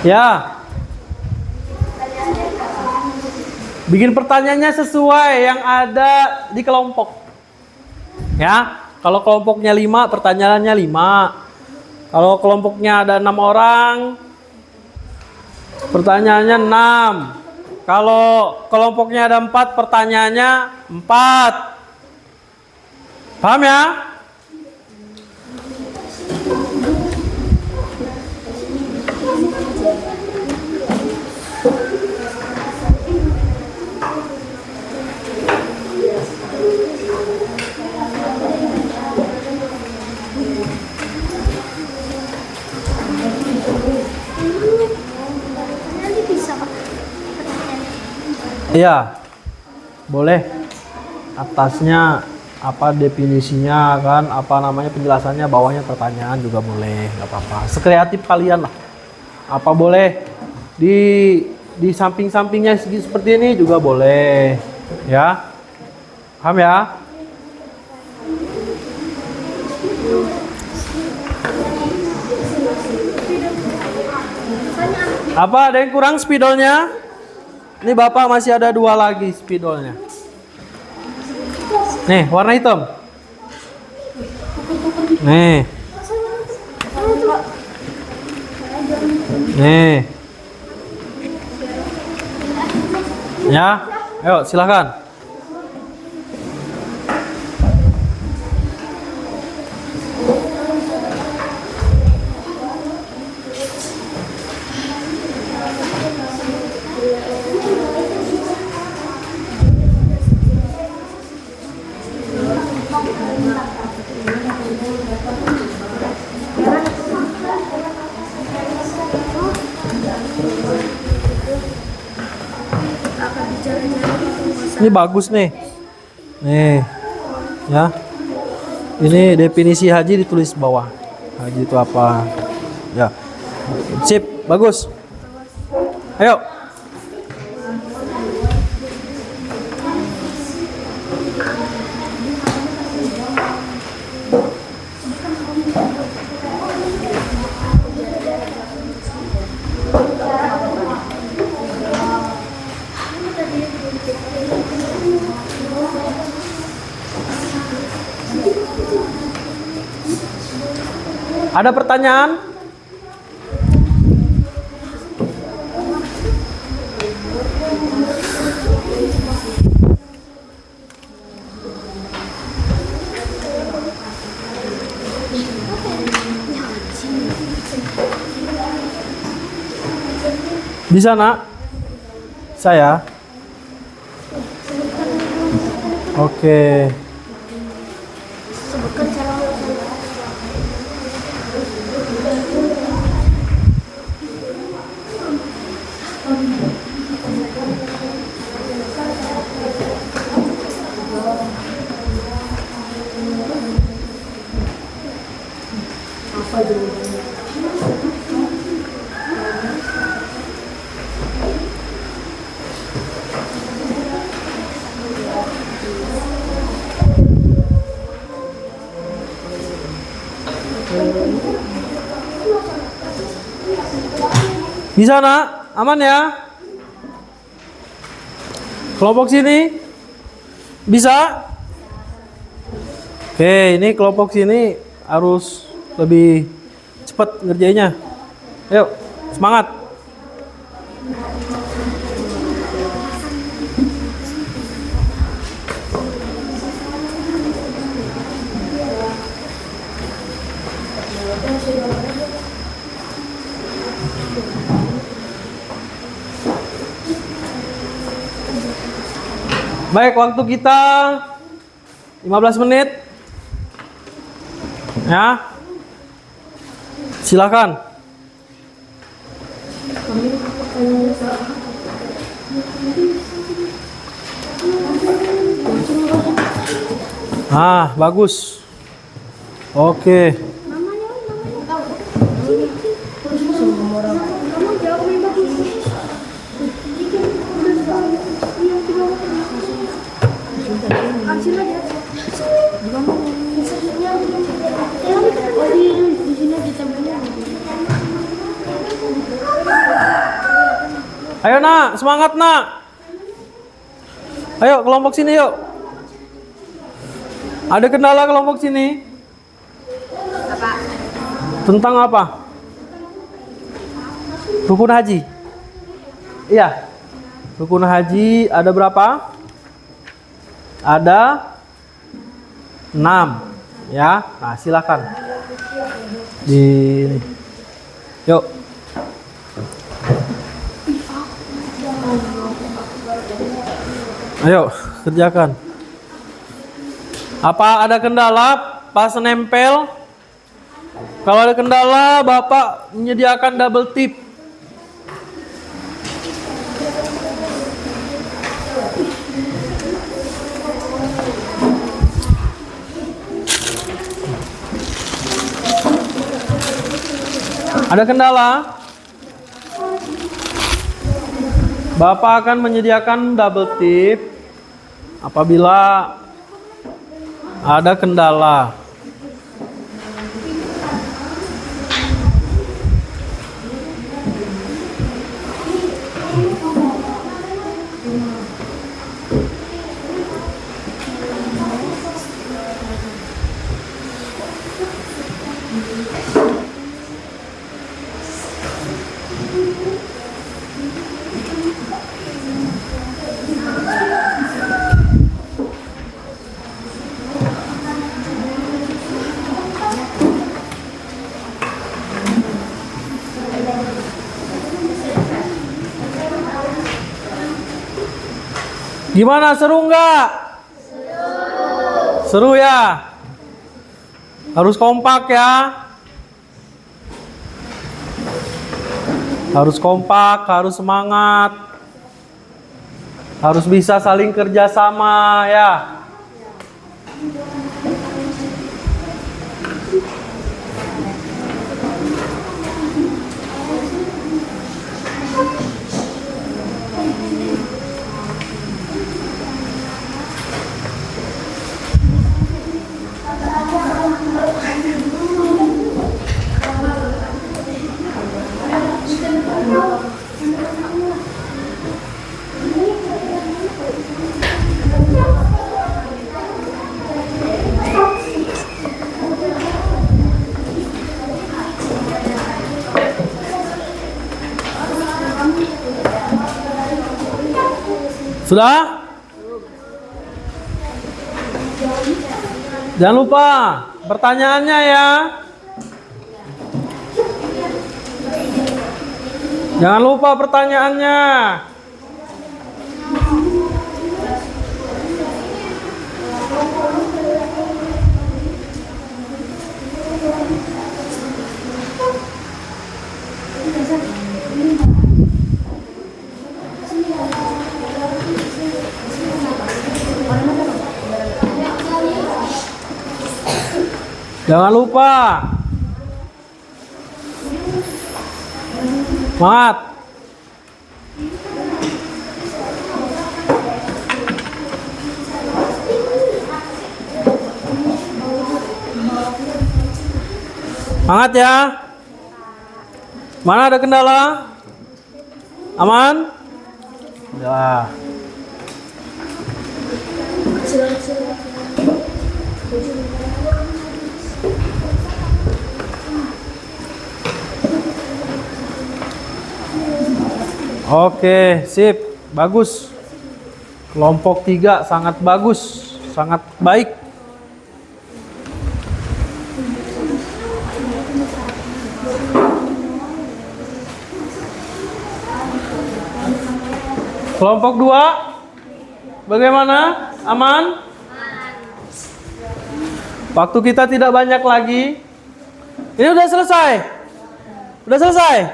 Ya. Bikin pertanyaannya sesuai yang ada di kelompok. Ya. Kalau kelompoknya 5, pertanyaannya 5. Kalau kelompoknya ada 6 orang, pertanyaannya 6. Kalau kelompoknya ada 4, pertanyaannya 4. Paham ya? Nanti bisa Pak. Iya. Boleh. Atasnya apa definisinya kan, apa namanya penjelasannya, bawahnya pertanyaan juga boleh, nggak apa-apa. Sekreatif kalian lah. Apa boleh di samping-sampingnya segi seperti ini juga boleh, ya. Paham ya? Apa ada yang kurang spidolnya? Ini Bapak masih ada 2 lagi spidolnya. Nih, warna hitam. Nih. Nih. Ya, ayo silakan. Ini bagus nih. Nih. Ya. Ini definisi haji ditulis bawah. Haji itu apa? Ya. Sip, bagus. Ayo. Ada pertanyaan? Bisa, Nak? Saya. Oke. Bisa, Nak? Aman ya? Kelompok sini? Bisa? Oke, ini kelompok sini harus lebih cepat ngerjainnya. Ayo, semangat. Baik, waktu kita 15 menit. Ya. Silakan. Bagus. Oke. Ayo nak, semangat nak. Ayo kelompok sini yuk. Ada kendala kelompok sini? Tentang apa? Rukun haji. Iya. Rukun haji ada berapa? Ada 6. Ya. Nah, silakan. Yuk. Ayo, kerjakan. Apa ada kendala pas nempel? Kalau ada kendala, Bapak menyediakan double tip. Ada kendala? Bapak akan menyediakan double tip apabila ada kendala. Gimana, seru nggak? Seru ya? Harus kompak ya? Harus kompak, harus semangat. Harus bisa saling kerjasama ya. Sudah? Jangan lupa pertanyaannya ya. Jangan lupa pertanyaannya. Jangan lupa. Semangat. Semangat ya. Mana ada kendala? Aman? Ya. Oke, sip. Bagus. Kelompok 3 sangat bagus, sangat baik. Kelompok 2, bagaimana? Aman? Waktu kita tidak banyak lagi. Ini udah selesai? Udah selesai?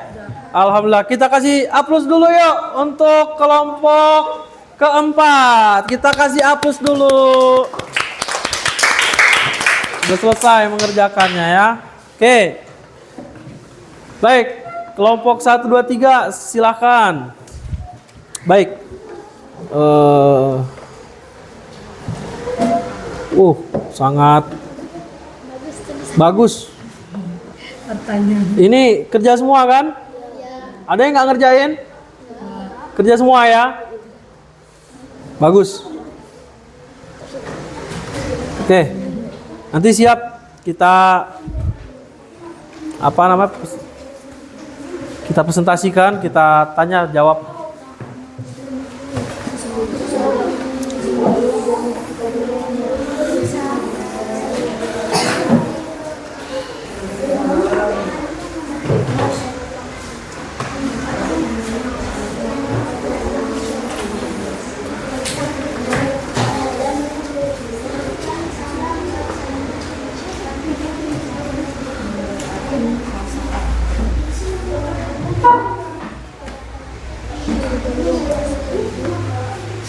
Alhamdulillah. Kita kasih aplaus dulu yuk untuk kelompok keempat. Kita kasih aplaus dulu. Udah selesai mengerjakannya ya. Oke. Baik, kelompok 1, 2, 3 silakan. Baik. Sangat bagus. Pertanyaan. Ini kerja semua kan? Ada yang nggak ngerjain? Kerja semua ya? Bagus. Oke. Nanti siap kita kita presentasikan, kita tanya jawab.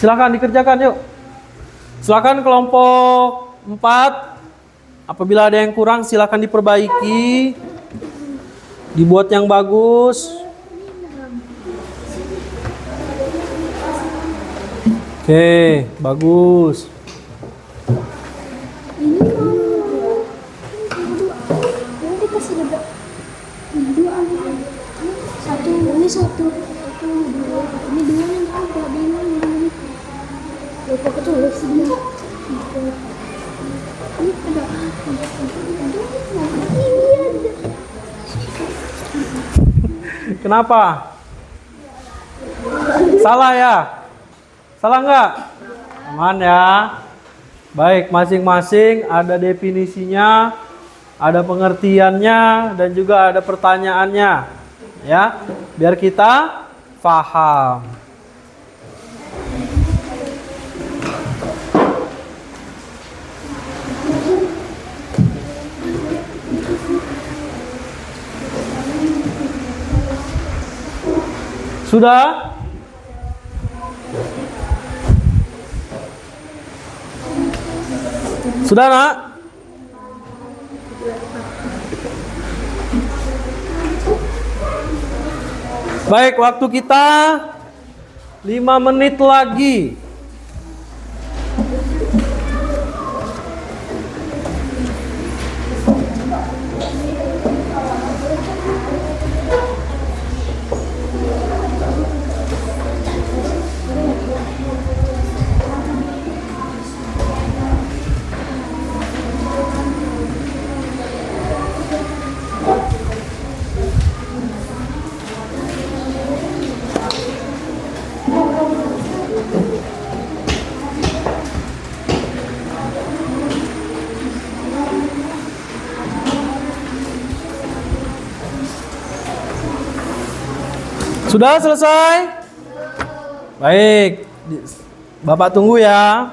Silakan dikerjakan yuk. Silakan kelompok 4. Apabila ada yang kurang silakan diperbaiki. Dibuat yang bagus. Oke, bagus. Satu, dua. Ini dua yang ada, ini. Lupa ketulis ini. Ini ada. Kenapa? Salah ya? Salah nggak? Aman ya? Baik, masing-masing ada definisinya, ada pengertiannya, dan juga ada pertanyaannya. Ya, biar kita paham. Sudah? Sudah, Nak? Baik, waktu kita 5 menit lagi. Sudah selesai? Baik, Bapak tunggu ya.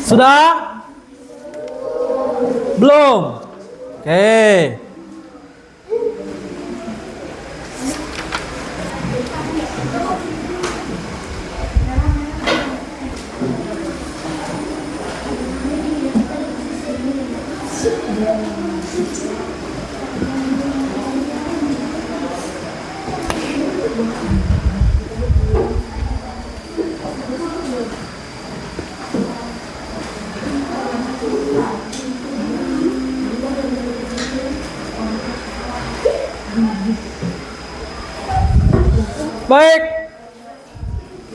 Sudah? Belum? Oke. Baik,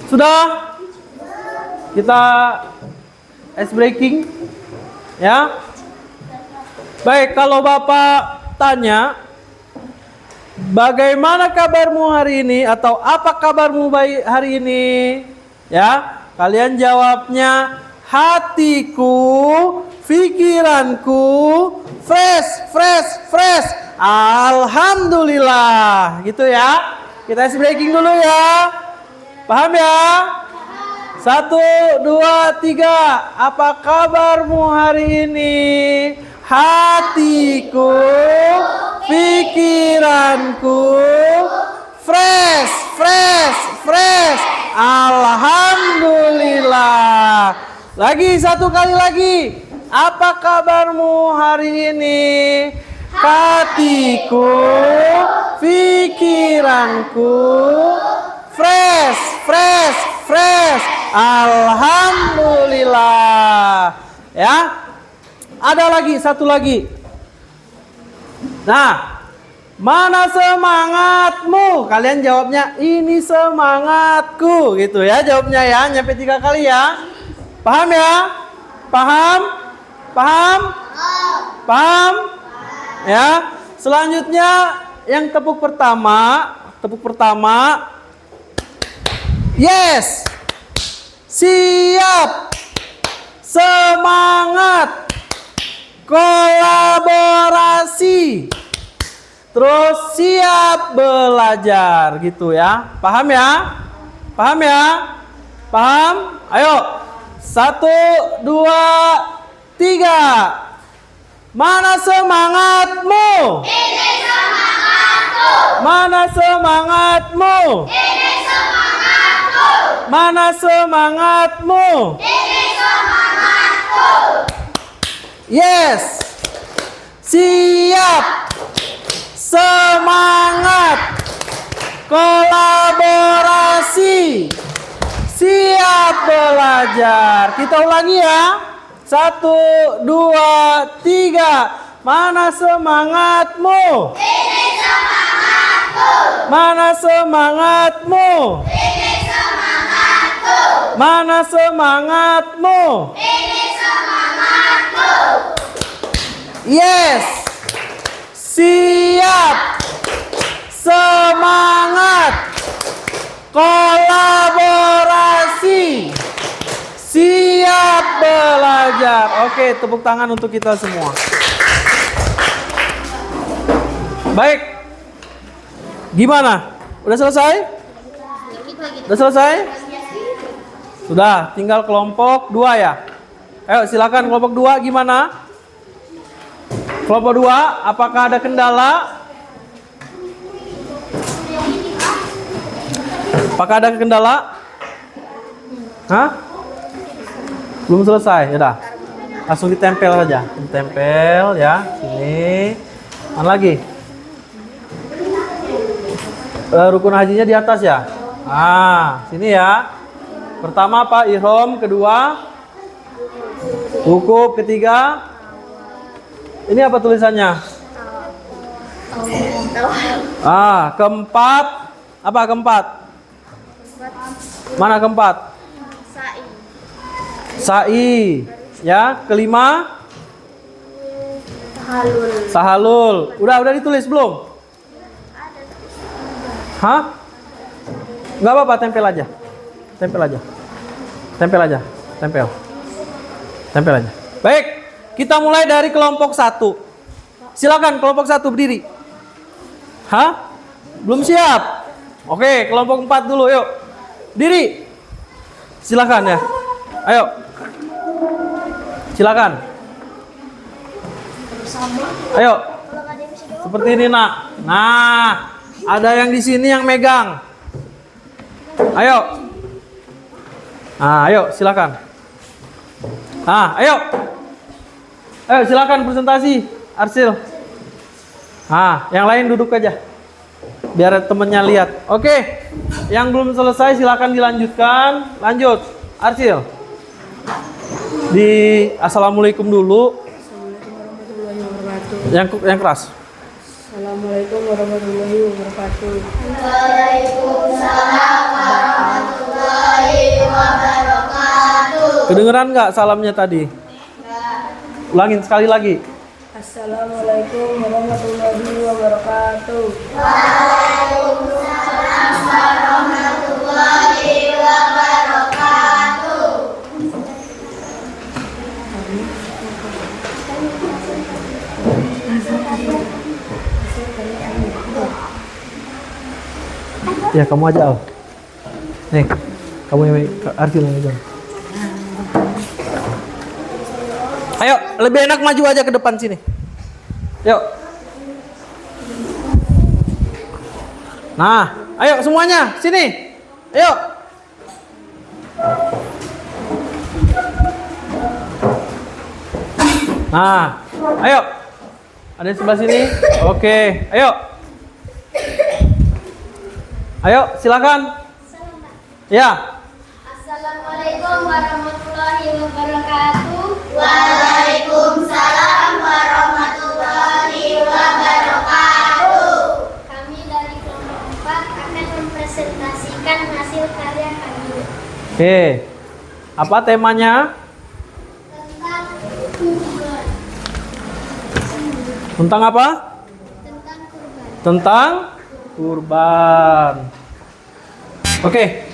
sudah kita ice breaking, ya. Baik, kalau Bapak tanya, bagaimana kabarmu hari ini atau apa kabarmu baik hari ini? Ya, kalian jawabnya hatiku, pikiranku, fresh, fresh, fresh. Alhamdulillah, gitu ya. Kita ice breaking dulu ya. Paham ya? 1, 2, 3. Apa kabarmu hari ini? Hatiku, pikiranku, fresh, fresh, fresh. Alhamdulillah. Lagi satu kali lagi. Apa kabarmu hari ini? Hatiku, pikiranku, fresh, fresh, fresh. Alhamdulillah. Ya. Ada lagi, satu lagi. Nah, mana semangatmu? Kalian jawabnya, ini semangatku. Gitu ya jawabnya ya. Nyampe 3 kali ya. Paham ya? Paham? Paham? Paham? Ya. Selanjutnya yang tepuk pertama. Yes. Siap. Semangat. Kolaborasi. Terus siap belajar gitu ya. Paham ya? Paham ya? Paham? Ayo. 1, 2, 3. Mana semangatmu? Ini semangatku. Mana semangatmu? Ini semangatku. Mana semangatmu? Ini semangatku. Yes. Siap. Semangat. Kolaborasi. Siap belajar. Kita ulangi ya. 1, 2, 3. Mana semangatmu? Ini semangatku. Mana semangatmu? Ini semangatku. Mana semangatmu? Ini semangatku. Yes. Siap. Semangat. Kolaborasi. Siap belajar. Oke, tepuk tangan untuk kita semua. Baik. Gimana? Udah selesai? Udah selesai? Sudah, tinggal kelompok 2 ya. Ayo silakan kelompok 2 gimana? Kelompok 2, apakah ada kendala? Apakah ada kendala? Hah? Belum selesai, ya udah. Langsung ditempel aja. Ditempel ya, sini. Mana lagi? Rukun hajinya di atas ya. Ah, sini ya. Pertama apa? Ihram, kedua wukuf, ketiga ini apa tulisannya? Ah, keempat apa keempat? Mana keempat? Sa'i. Ya, kelima Sahalul. Udah ditulis belum? Hah? Enggak apa-apa, tempel aja. Tempel aja. Tempel aja. Tempel. Tempel aja. Baik, kita mulai dari kelompok 1. Silakan kelompok 1 berdiri. Hah? Belum siap? Oke, kelompok 4 dulu, yuk. Diri. Silakan ya. Ayo. Silakan. Ayo. Seperti ini, Nak. Nah, ada yang di sini yang megang. Ayo. Nah, ayo silakan. Nah, ayo. Ayo silakan presentasi, Arsil. Nah, yang lain duduk aja. Biar temennya lihat. Oke, yang belum selesai silakan dilanjutkan. Lanjut, Arsil. Di Assalamualaikum dulu. Assalamualaikum warahmatullahi wabarakatuh. Yang keras. Assalamualaikum warahmatullahi wabarakatuh. Waalaikumsalam warahmatullahi wabarakatuh. Kedengeran nggak salamnya tadi? Ulangin sekali lagi. Assalamualaikum warahmatullahi wabarakatuh. Waalaikumsalam warahmatullahi wabarakatuh. Ya kamu aja Al. Nih, kamu yang Arsil yang megang. Ayo, lebih enak maju aja ke depan sini. Yuk. Nah, ayo semuanya sini. Ayo. Nah, ayo. Ada di sebelah sini. Oke, ayo. Ayo, silakan. Ya. Assalamualaikum warahmatullahi wabarakatuh. Waalaikumsalam warahmatullahi wabarakatuh. Kami dari kelompok 4 akan mempresentasikan hasil karya kami Oke. Apa temanya? tentang kurban. Tentang apa? Tentang kurban. Tentang kurban. Oke.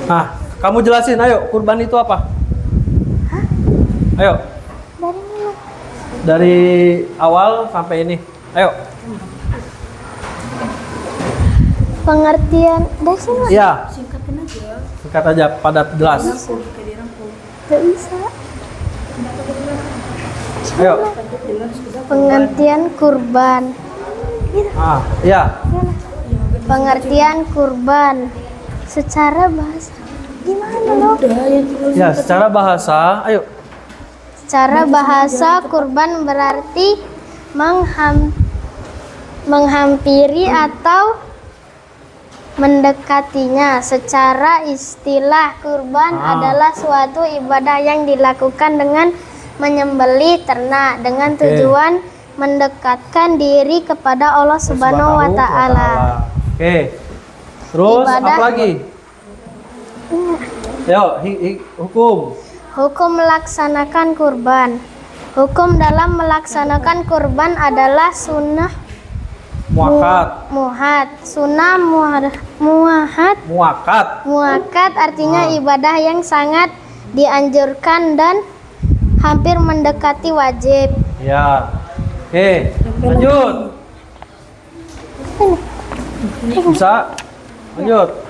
Nah, kamu jelasin, ayo, kurban itu apa? Ayo. Dari awal sampai ini. Ayo. Pengertian dasar Iya, Singkatin aja. singkat aja, padat, jelas. Kayak dirangkul. gak bisa. Ayo. Jelas kita. Pengertian kurban. Ah, iya. Pengertian kurban secara bahasa. Gimana loh? Udah yang tinggal Ya, secara bahasa, ayo. Secara bahasa kurban berarti menghampiri atau mendekatinya. Secara istilah kurban adalah suatu ibadah yang dilakukan dengan menyembelih ternak dengan tujuan mendekatkan diri kepada Allah Subhanahu wa taala. Oke. Terus Ibadah. apa lagi? Yo, hukum. Hukum melaksanakan kurban. Hukum dalam melaksanakan kurban adalah sunnah Muakat. Sunnah muakat artinya ibadah yang sangat dianjurkan dan hampir mendekati wajib. Ya. Oke, lanjut. Bisa? Lanjut.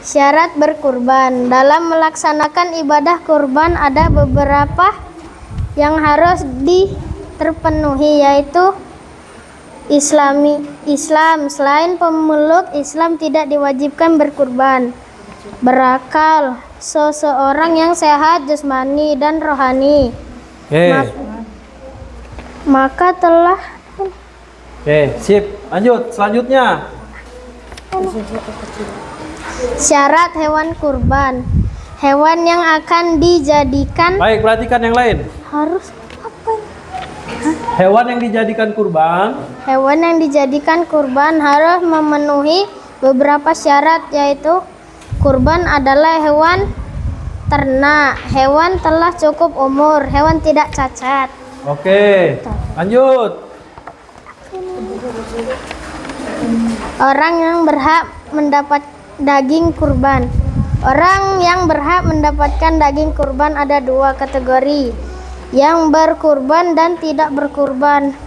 Syarat berkurban. Dalam melaksanakan ibadah kurban ada beberapa yang harus terpenuhi, yaitu Islam. Selain pemeluk Islam tidak diwajibkan berkurban. Berakal, seseorang yang sehat jasmani dan rohani. Oke. Maka telah Oke, sip. Lanjut. Selanjutnya. syarat hewan kurban. Hewan yang akan dijadikan Baik, perhatikan yang lain. harus apa? Hewan yang dijadikan kurban. Hewan yang dijadikan kurban harus memenuhi beberapa syarat, yaitu kurban adalah hewan ternak, hewan telah cukup umur, hewan tidak cacat. Oke. Lanjut. Orang yang berhak mendapat daging kurban. Orang yang berhak mendapatkan daging kurban ada dua kategori, yang berkurban dan tidak berkurban.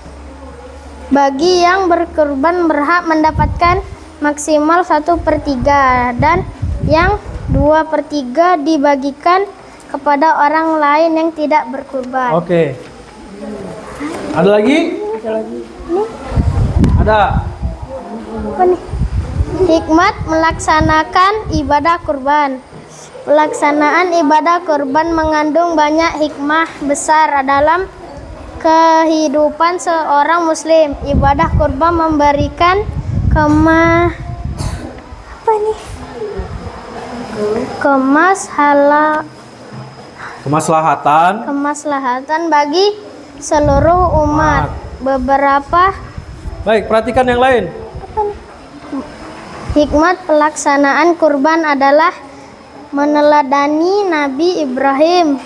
Bagi yang berkurban berhak mendapatkan maksimal 1/3 dan yang 2/3 dibagikan kepada orang lain yang tidak berkurban. Oke. Ada lagi? Ada. Apa nih? Hikmat melaksanakan ibadah kurban. Pelaksanaan ibadah kurban mengandung banyak hikmah besar dalam kehidupan seorang muslim. Ibadah kurban memberikan kemaslahatan bagi seluruh umat. Beberapa Baik, perhatikan yang lain. hikmat pelaksanaan kurban adalah meneladani Nabi Ibrahim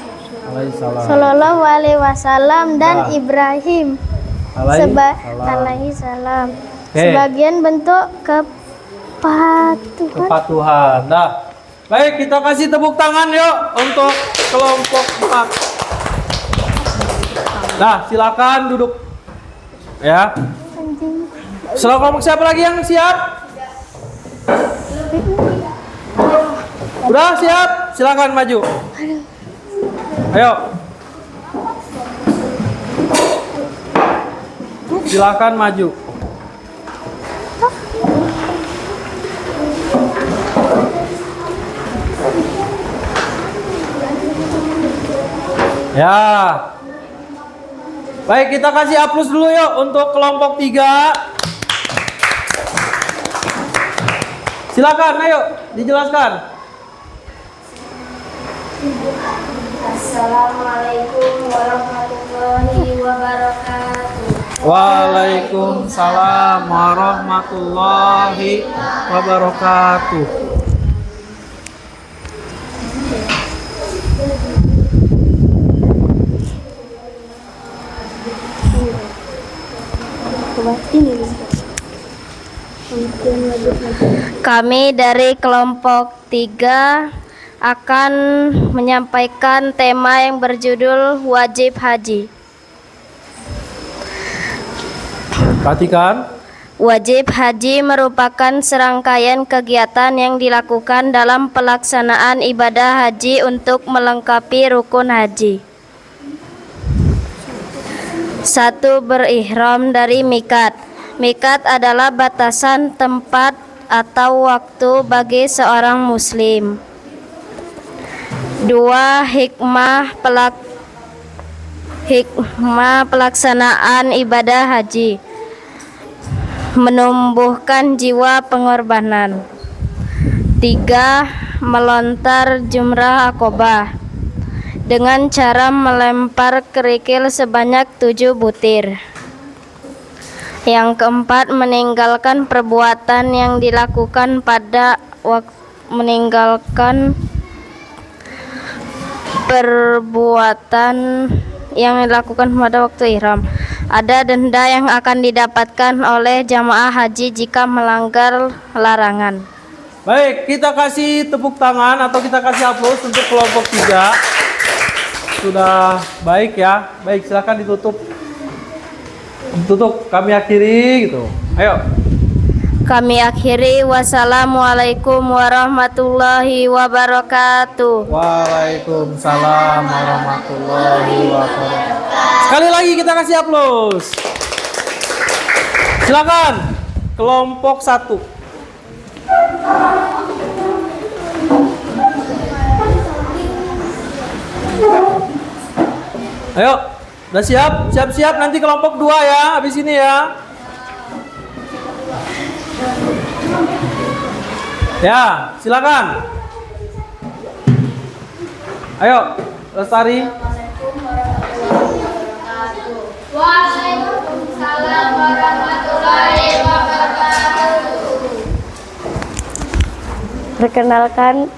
Sallallahu Alaihi Wasallam dan Ibrahim alaihi salam. Sebagian bentuk Kepatuhan. Nah, baik, kita kasih tepuk tangan yuk untuk kelompok 4. Nah, silakan duduk. Ya. Setelah kelompok siapa lagi yang siap? Udah siap? Silakan maju. Ayo. Silakan maju. Ya. Baik, kita kasih aplaus dulu yuk untuk kelompok 3. Silakan, ayo dijelaskan. Assalamualaikum warahmatullahi wabarakatuh. Waalaikumsalam warahmatullahi wabarakatuh. Kami dari kelompok 3 akan menyampaikan tema yang berjudul wajib haji. Perhatikan. Wajib haji merupakan serangkaian kegiatan yang dilakukan dalam pelaksanaan ibadah haji untuk melengkapi rukun haji. 1. Berihram dari mikat. Mikat adalah batasan tempat atau waktu bagi seorang muslim. 2. Hikmah pelaksanaan ibadah haji. Menumbuhkan jiwa pengorbanan. 3. Melontar jumrah akobah dengan cara melempar kerikil sebanyak 7 butir. Yang keempat, meninggalkan perbuatan yang dilakukan pada waktu ihram. Ada denda yang akan didapatkan oleh jamaah haji jika melanggar larangan. Baik, kita kasih tepuk tangan atau kita kasih aplaus untuk kelompok 3. Sudah baik ya. Baik, silakan ditutup. Tutup, kami akhiri gitu. Ayo. Kami akhiri. Wassalamualaikum warahmatullahi wabarakatuh. Waalaikumsalam warahmatullahi wabarakatuh. Sekali lagi kita kasih aplaus. Silakan kelompok 1. Ayo. Udah siap? Siap-siap nanti kelompok 2 ya, habis ini ya. Ya, silakan. Ayo, Lestari. Waalaikumsalam warahmatullahi wabarakatuh. Perkenalkan,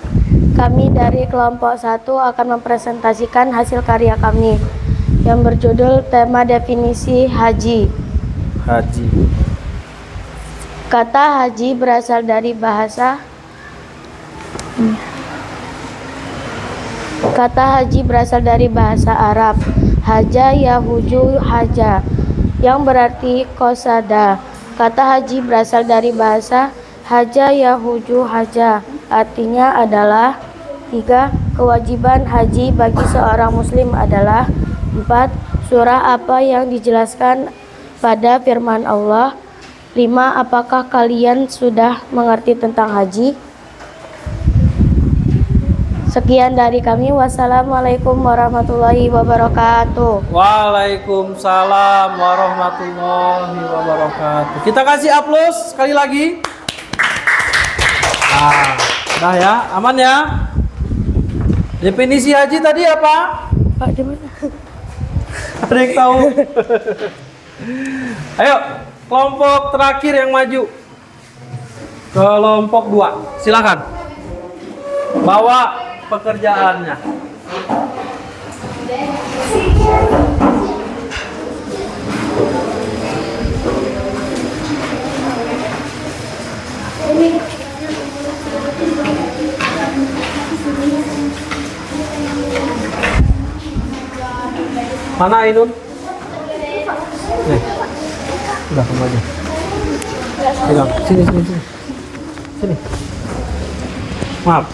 kami dari kelompok 1 akan mempresentasikan hasil karya kami yang berjudul tema definisi haji. Kata haji berasal dari bahasa Arab haja yahuju haja yang berarti qasada. Kata haji berasal dari bahasa haja yahuju haja, artinya adalah 3. Kewajiban haji bagi seorang muslim adalah 4. Surah apa yang dijelaskan pada firman Allah. 5. Apakah kalian sudah mengerti tentang haji? Sekian dari kami. Wassalamualaikum warahmatullahi wabarakatuh. Waalaikumsalam warahmatullahi wabarakatuh. Kita kasih aplaus sekali lagi. Nah, udah ya, aman ya. Definisi haji tadi apa? Pak, di mana? Ada yang tahu? Ayo, kelompok terakhir yang maju. Kelompok 2, silakan. Bawa pekerjaannya. Mana Ainun? Nih. Udah kamu aja. Pegang. Sini. Sini. Maaf.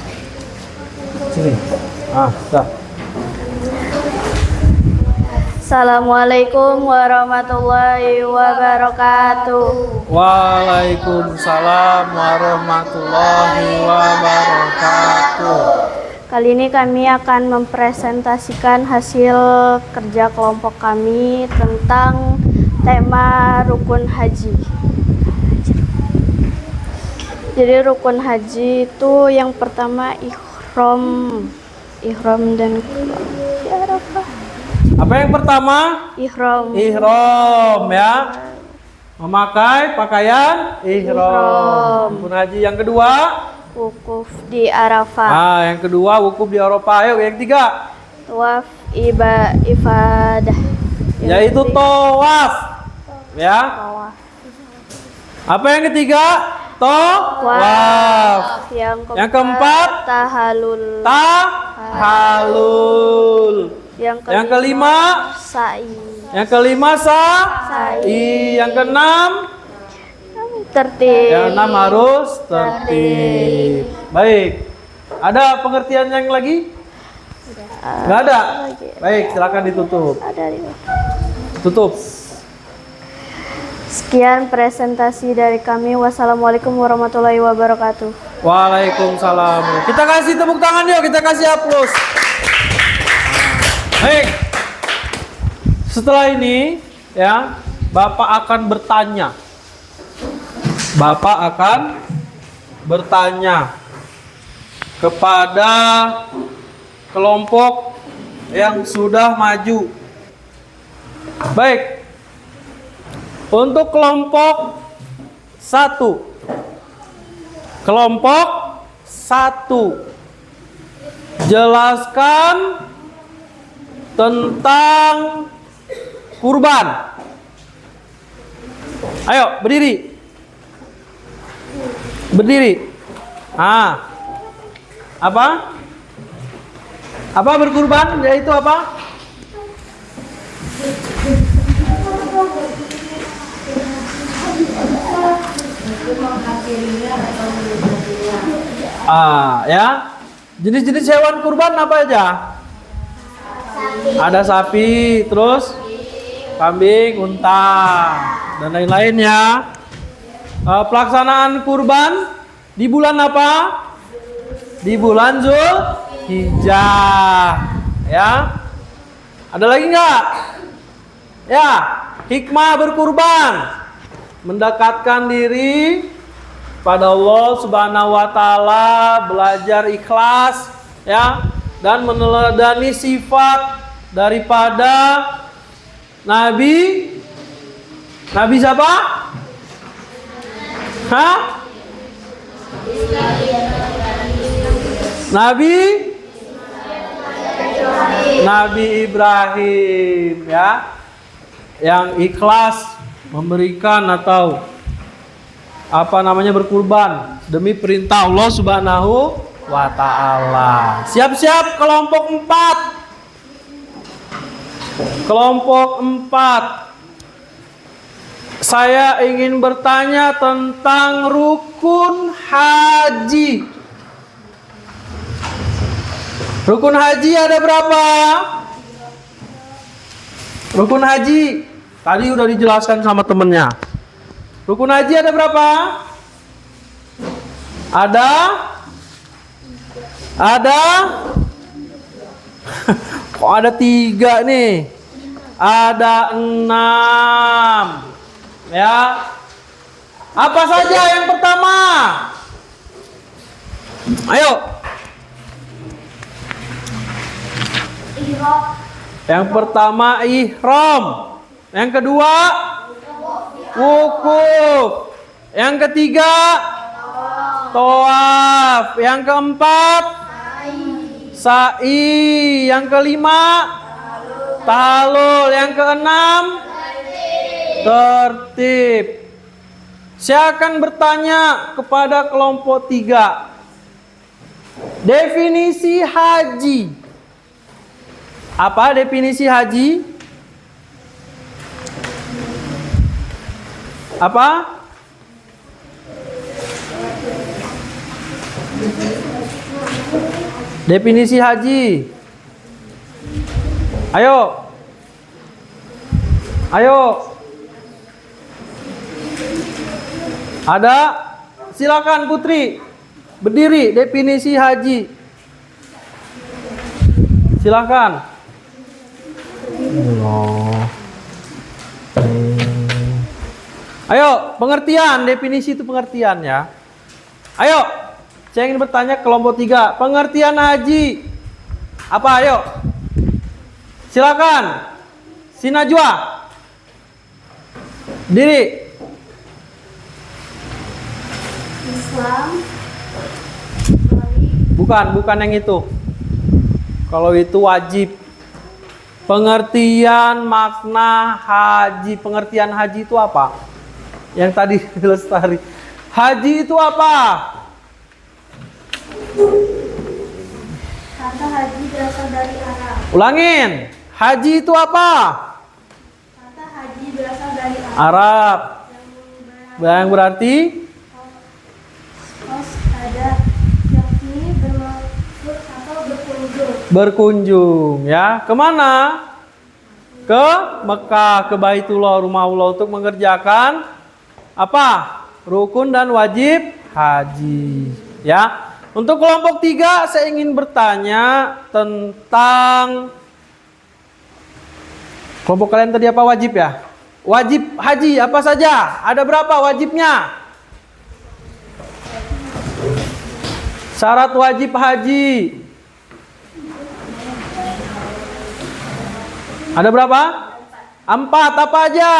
Sini. Dah. Assalamualaikum warahmatullahi wabarakatuh. Waalaikumsalam warahmatullahi wabarakatuh. Kali ini kami akan mempresentasikan hasil kerja kelompok kami tentang tema rukun haji. Jadi rukun haji itu yang pertama ihram dan di Arafah. Apa yang pertama? Ihram. Ihram ya. Memakai pakaian ihram. Rukun haji yang kedua? Wukuf di Arafah. Yang kedua wukuf di Arafah. Ayo yang ketiga. Tawaf ibadah. Yaitu tawaf. Ya. Tawaf. Apa yang ketiga? Tawaf. Yang keempat? Tahalul. Tahalul. Yang kelima? Sa'i. Yang kelima sa'i. Yang keenam? Tertib. Yang enam harus tertib. Baik. Ada pengertian yang lagi? Nggak ada? Baik, silakan ditutup. Tutup. Sekian presentasi dari kami. Wassalamualaikum warahmatullahi wabarakatuh. Waalaikumsalam. Kita kasih tepuk tangan yuk, kita kasih aplaus. Baik. Setelah ini ya, Bapak akan bertanya. Bapak akan bertanya kepada kelompok yang sudah maju. Baik. Untuk kelompok 1. Kelompok 1. Jelaskan tentang kurban. Ayo, berdiri. Berdiri. Apa? Apa berkurban? Yaitu apa? Ya. Jenis-jenis hewan kurban apa aja? Ada sapi, terus kambing, unta, dan lain-lain ya. Pelaksanaan kurban di bulan apa? Di bulan Zulhijjah. Ya. Ada lagi nggak? Ya, hikmah berkurban. Mendekatkan diri pada Allah Subhanahu wa taala, belajar ikhlas ya, dan meneladani sifat daripada Nabi siapa? Nabi Ibrahim ya, yang ikhlas memberikan atau berkurban demi perintah Allah Subhanahu wa taala. Siap-siap kelompok 4. Kelompok 4. Saya ingin bertanya tentang rukun haji. Rukun haji ada berapa? Rukun haji tadi udah dijelaskan sama temennya. Rukun haji ada berapa? Ada Ada? Kok ada 3 nih? Ada 6. Ya. Apa saja yang pertama? Ayo. Yang pertama ihram. Yang kedua wukuf. Yang ketiga tawaf. Yang keempat sa'i. Yang kelima tahlul. Yang keenam tertib. Saya akan bertanya kepada kelompok 3. Definisi haji. Apa definisi haji? Apa? Definisi haji. Ayo. Ayo. Ada? Silakan Putri. Berdiri, definisi haji. Silakan. Ayo, pengertian, definisi itu pengertian ya. Ayo, saya ingin bertanya kelompok 3, pengertian haji. Apa ayo? Silakan. Si Najwa. Diri. Islam. Bukan yang itu. Kalau itu wajib. Pengertian makna haji. Pengertian haji itu apa? Yang tadi Lestari. Haji itu apa? Kata haji berasal dari Arab. Ulangin. Haji itu apa? Kata haji berasal dari Arab. Yang berarti Kos ada yakni bermaksud atau berkunjung. berkunjung ya. Kemana? Ke Mekah, ke Baitullah, rumah Allah, untuk mengerjakan apa? Rukun dan wajib haji ya. Untuk kelompok 3 saya ingin bertanya tentang kelompok kalian tadi apa, wajib ya? Wajib haji apa saja? Ada berapa wajibnya? Syarat wajib haji. Ada berapa? 4. Apa aja?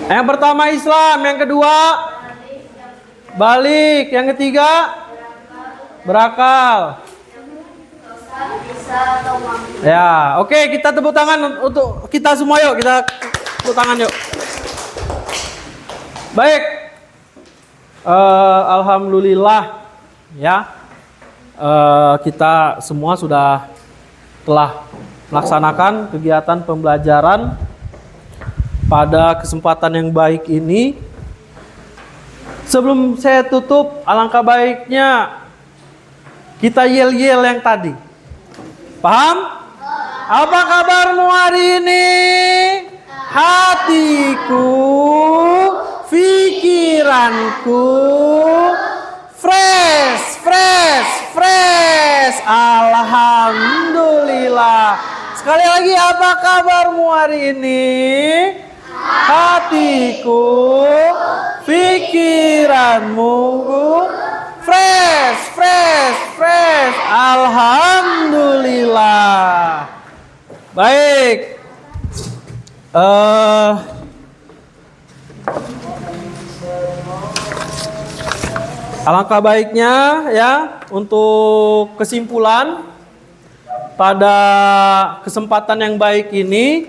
Yang pertama Islam, yang kedua balik, yang ketiga berakal. Ya, oke, kita tepuk tangan untuk kita semua yuk, kita tepuk tangan yuk. Baik. Alhamdulillah ya, kita semua sudah telah melaksanakan kegiatan pembelajaran pada kesempatan yang baik ini. Sebelum saya tutup, alangkah baiknya kita yel-yel yang tadi. Paham? Apa kabarmu hari ini? Hatiku, pikiranku fresh. Alhamdulillah. Sekali lagi, apa kabarmu hari ini? Hatiku, pikiranmu fresh. Alhamdulillah. Baik. Alangkah baiknya ya, untuk kesimpulan pada kesempatan yang baik ini,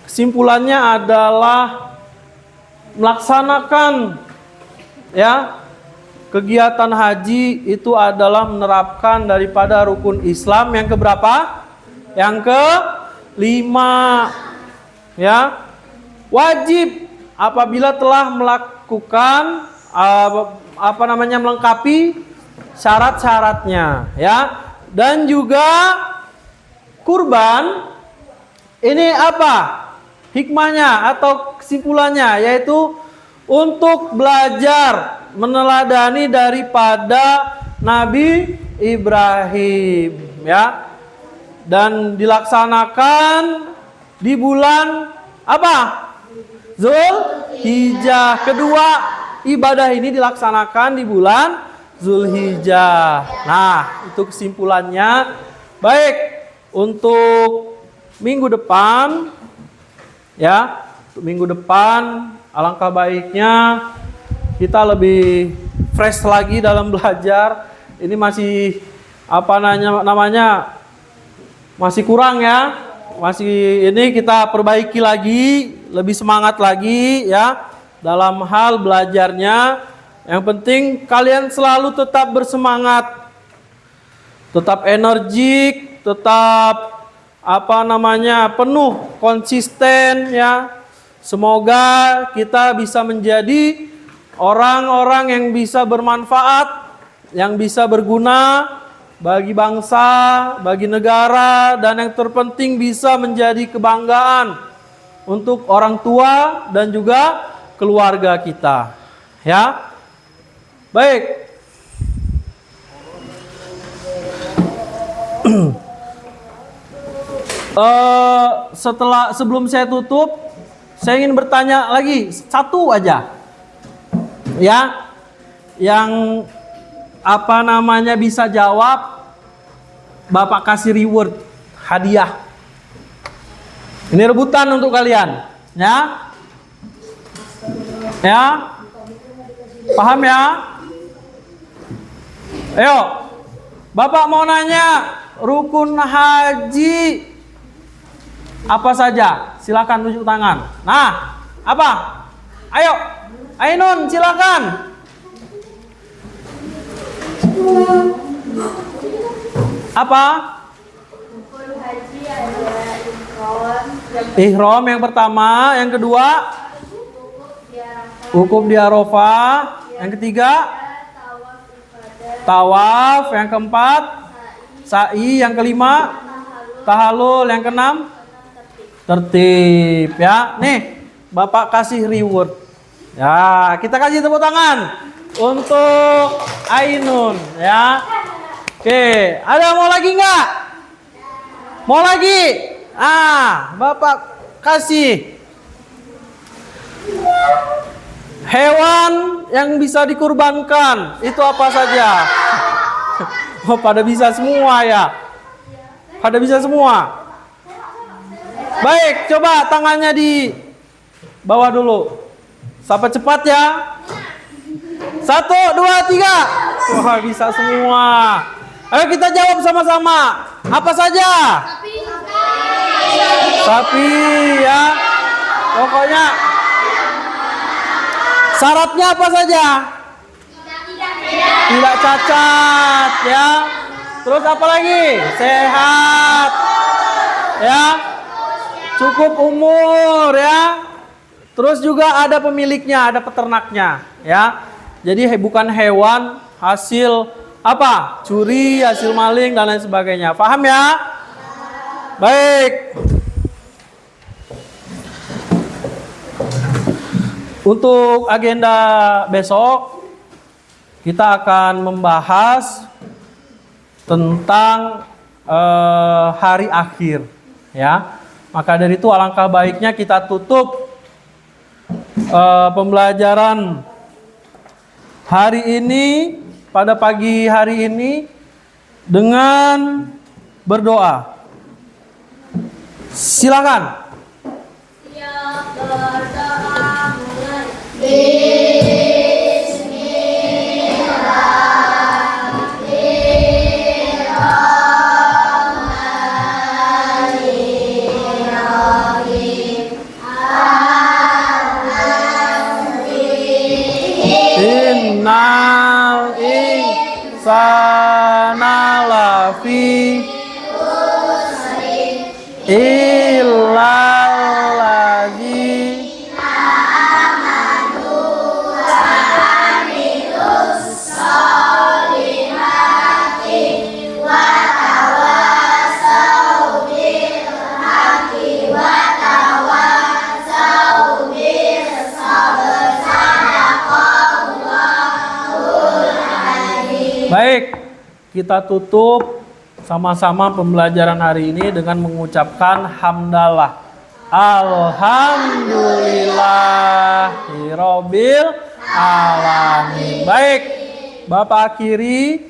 kesimpulannya adalah melaksanakan ya kegiatan haji itu adalah menerapkan daripada rukun Islam yang keberapa? Yang ke-5 ya. Wajib apabila telah melakukan melengkapi syarat-syaratnya ya. Dan juga kurban ini apa hikmahnya atau kesimpulannya, yaitu untuk belajar meneladani daripada Nabi Ibrahim, ya. Dan dilaksanakan di bulan apa? Zulhijjah. Kedua, ibadah ini dilaksanakan di bulan Zulhijjah. Nah, itu kesimpulannya. Baik, untuk minggu depan, ya, untuk minggu depan alangkah baiknya kita lebih fresh lagi dalam belajar. Ini masih apa namanya masih kurang ya. Masih ini kita perbaiki lagi, lebih semangat lagi ya dalam hal belajarnya. Yang penting kalian selalu tetap bersemangat, tetap energik, tetap apa namanya penuh konsisten ya. Semoga kita bisa menjadi orang-orang yang bisa bermanfaat, yang bisa berguna bagi bangsa, bagi negara, dan yang terpenting bisa menjadi kebanggaan untuk orang tua dan juga keluarga kita. Ya. Baik. Sebelum saya tutup, saya ingin bertanya lagi satu aja. Ya. Yang apa namanya bisa jawab, Bapak kasih reward, hadiah. Ini rebutan untuk kalian, ya. Ya. Paham ya? Ayo. Bapak mau nanya, rukun haji apa saja? Silakan tunjuk tangan. Nah, apa? Ayo. Ainun, silakan. Apa? Ihram yang pertama, yang kedua wukuf di Arafah, yang ketiga tawaf, yang keempat sa'i, yang kelima tahallul, yang keenam tertib ya. Nih, Bapak kasih reward. Ya, kita kasih tepuk tangan untuk Ainun ya. Oke, ada mau lagi nggak? Mau lagi? Bapak kasih hewan yang bisa dikurbankan. Itu apa saja? Oh, pada bisa semua ya. Pada bisa semua. Baik, coba tangannya di bawah dulu. Sampai cepat ya. 1, 2, 3. Wah, bisa semua. Ayo kita jawab sama-sama. Apa saja? Sapi ya. Pokoknya syaratnya apa saja? Tidak cacat ya. Terus apa lagi? Sehat. Ya. Cukup umur ya. Terus juga ada pemiliknya, ada peternaknya ya. Jadi bukan hewan hasil apa? Curi, hasil maling dan lain sebagainya. Paham ya? Baik. Untuk agenda besok kita akan membahas tentang hari akhir ya. Maka dari itu alangkah baiknya kita tutup pembelajaran hari ini, pada pagi hari ini dengan berdoa. Silakan. Siap berdoa mulai. Innal insana lafi illa kita tutup sama-sama pembelajaran hari ini dengan mengucapkan hamdalah. Alhamdulillahirabbil alamin. Baik, Bapak akhiri.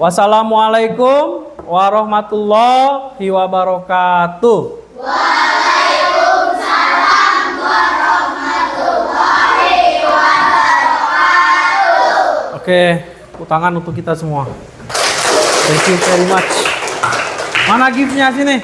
Wassalamualaikum warahmatullahi wabarakatuh. Waalaikumsalam warahmatullahi wabarakatuh. Oke, tangan untuk kita semua. Thank you very much. Mana giftnya sini?